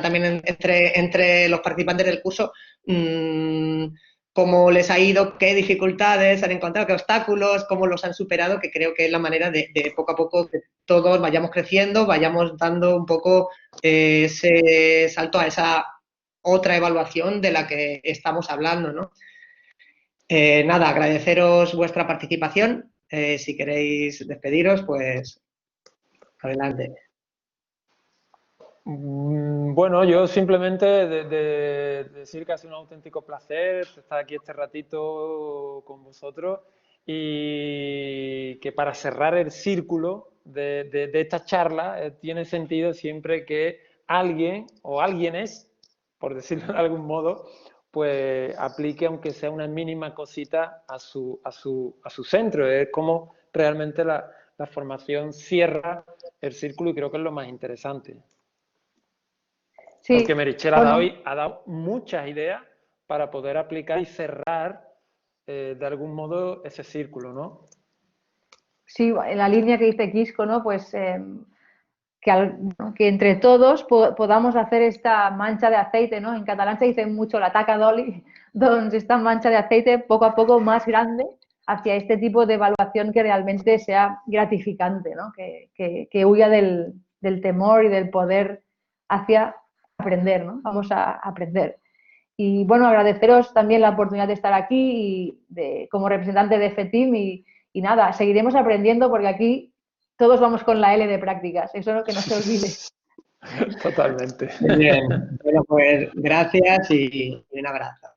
también entre los participantes del curso cómo les ha ido, qué dificultades han encontrado, qué obstáculos, cómo los han superado, que creo que es la manera de poco a poco que todos vayamos creciendo, vayamos dando un poco ese salto a esa otra evaluación de la que estamos hablando, ¿no? Nada, agradeceros vuestra participación. Si queréis despediros, pues adelante. Bueno, yo simplemente de decir que ha sido un auténtico placer estar aquí este ratito con vosotros y que para cerrar el círculo de esta charla tiene sentido siempre que alguien o alguienes, por decirlo de algún modo, pues aplique aunque sea una mínima cosita a su centro. Es como realmente la formación cierra el círculo y creo que es lo más interesante. Sí, Porque Meritxell bueno, ha dado muchas ideas para poder aplicar y cerrar de algún modo ese círculo, ¿no? sí, en la línea que dice Quisco, ¿no? Pues que entre todos podamos hacer esta mancha de aceite, ¿no? En catalán se dice mucho la taca d'oli, donde esta mancha de aceite poco a poco más grande hacia este tipo de evaluación que realmente sea gratificante, ¿no? Que huya del temor y del poder hacia aprender, ¿no? Vamos a aprender. Y bueno, agradeceros también la oportunidad de estar aquí como representante de FETIM y nada, seguiremos aprendiendo porque aquí todos vamos con la L de prácticas, eso no, que no se olvide. Totalmente. Muy bien. Bueno, pues gracias y un abrazo.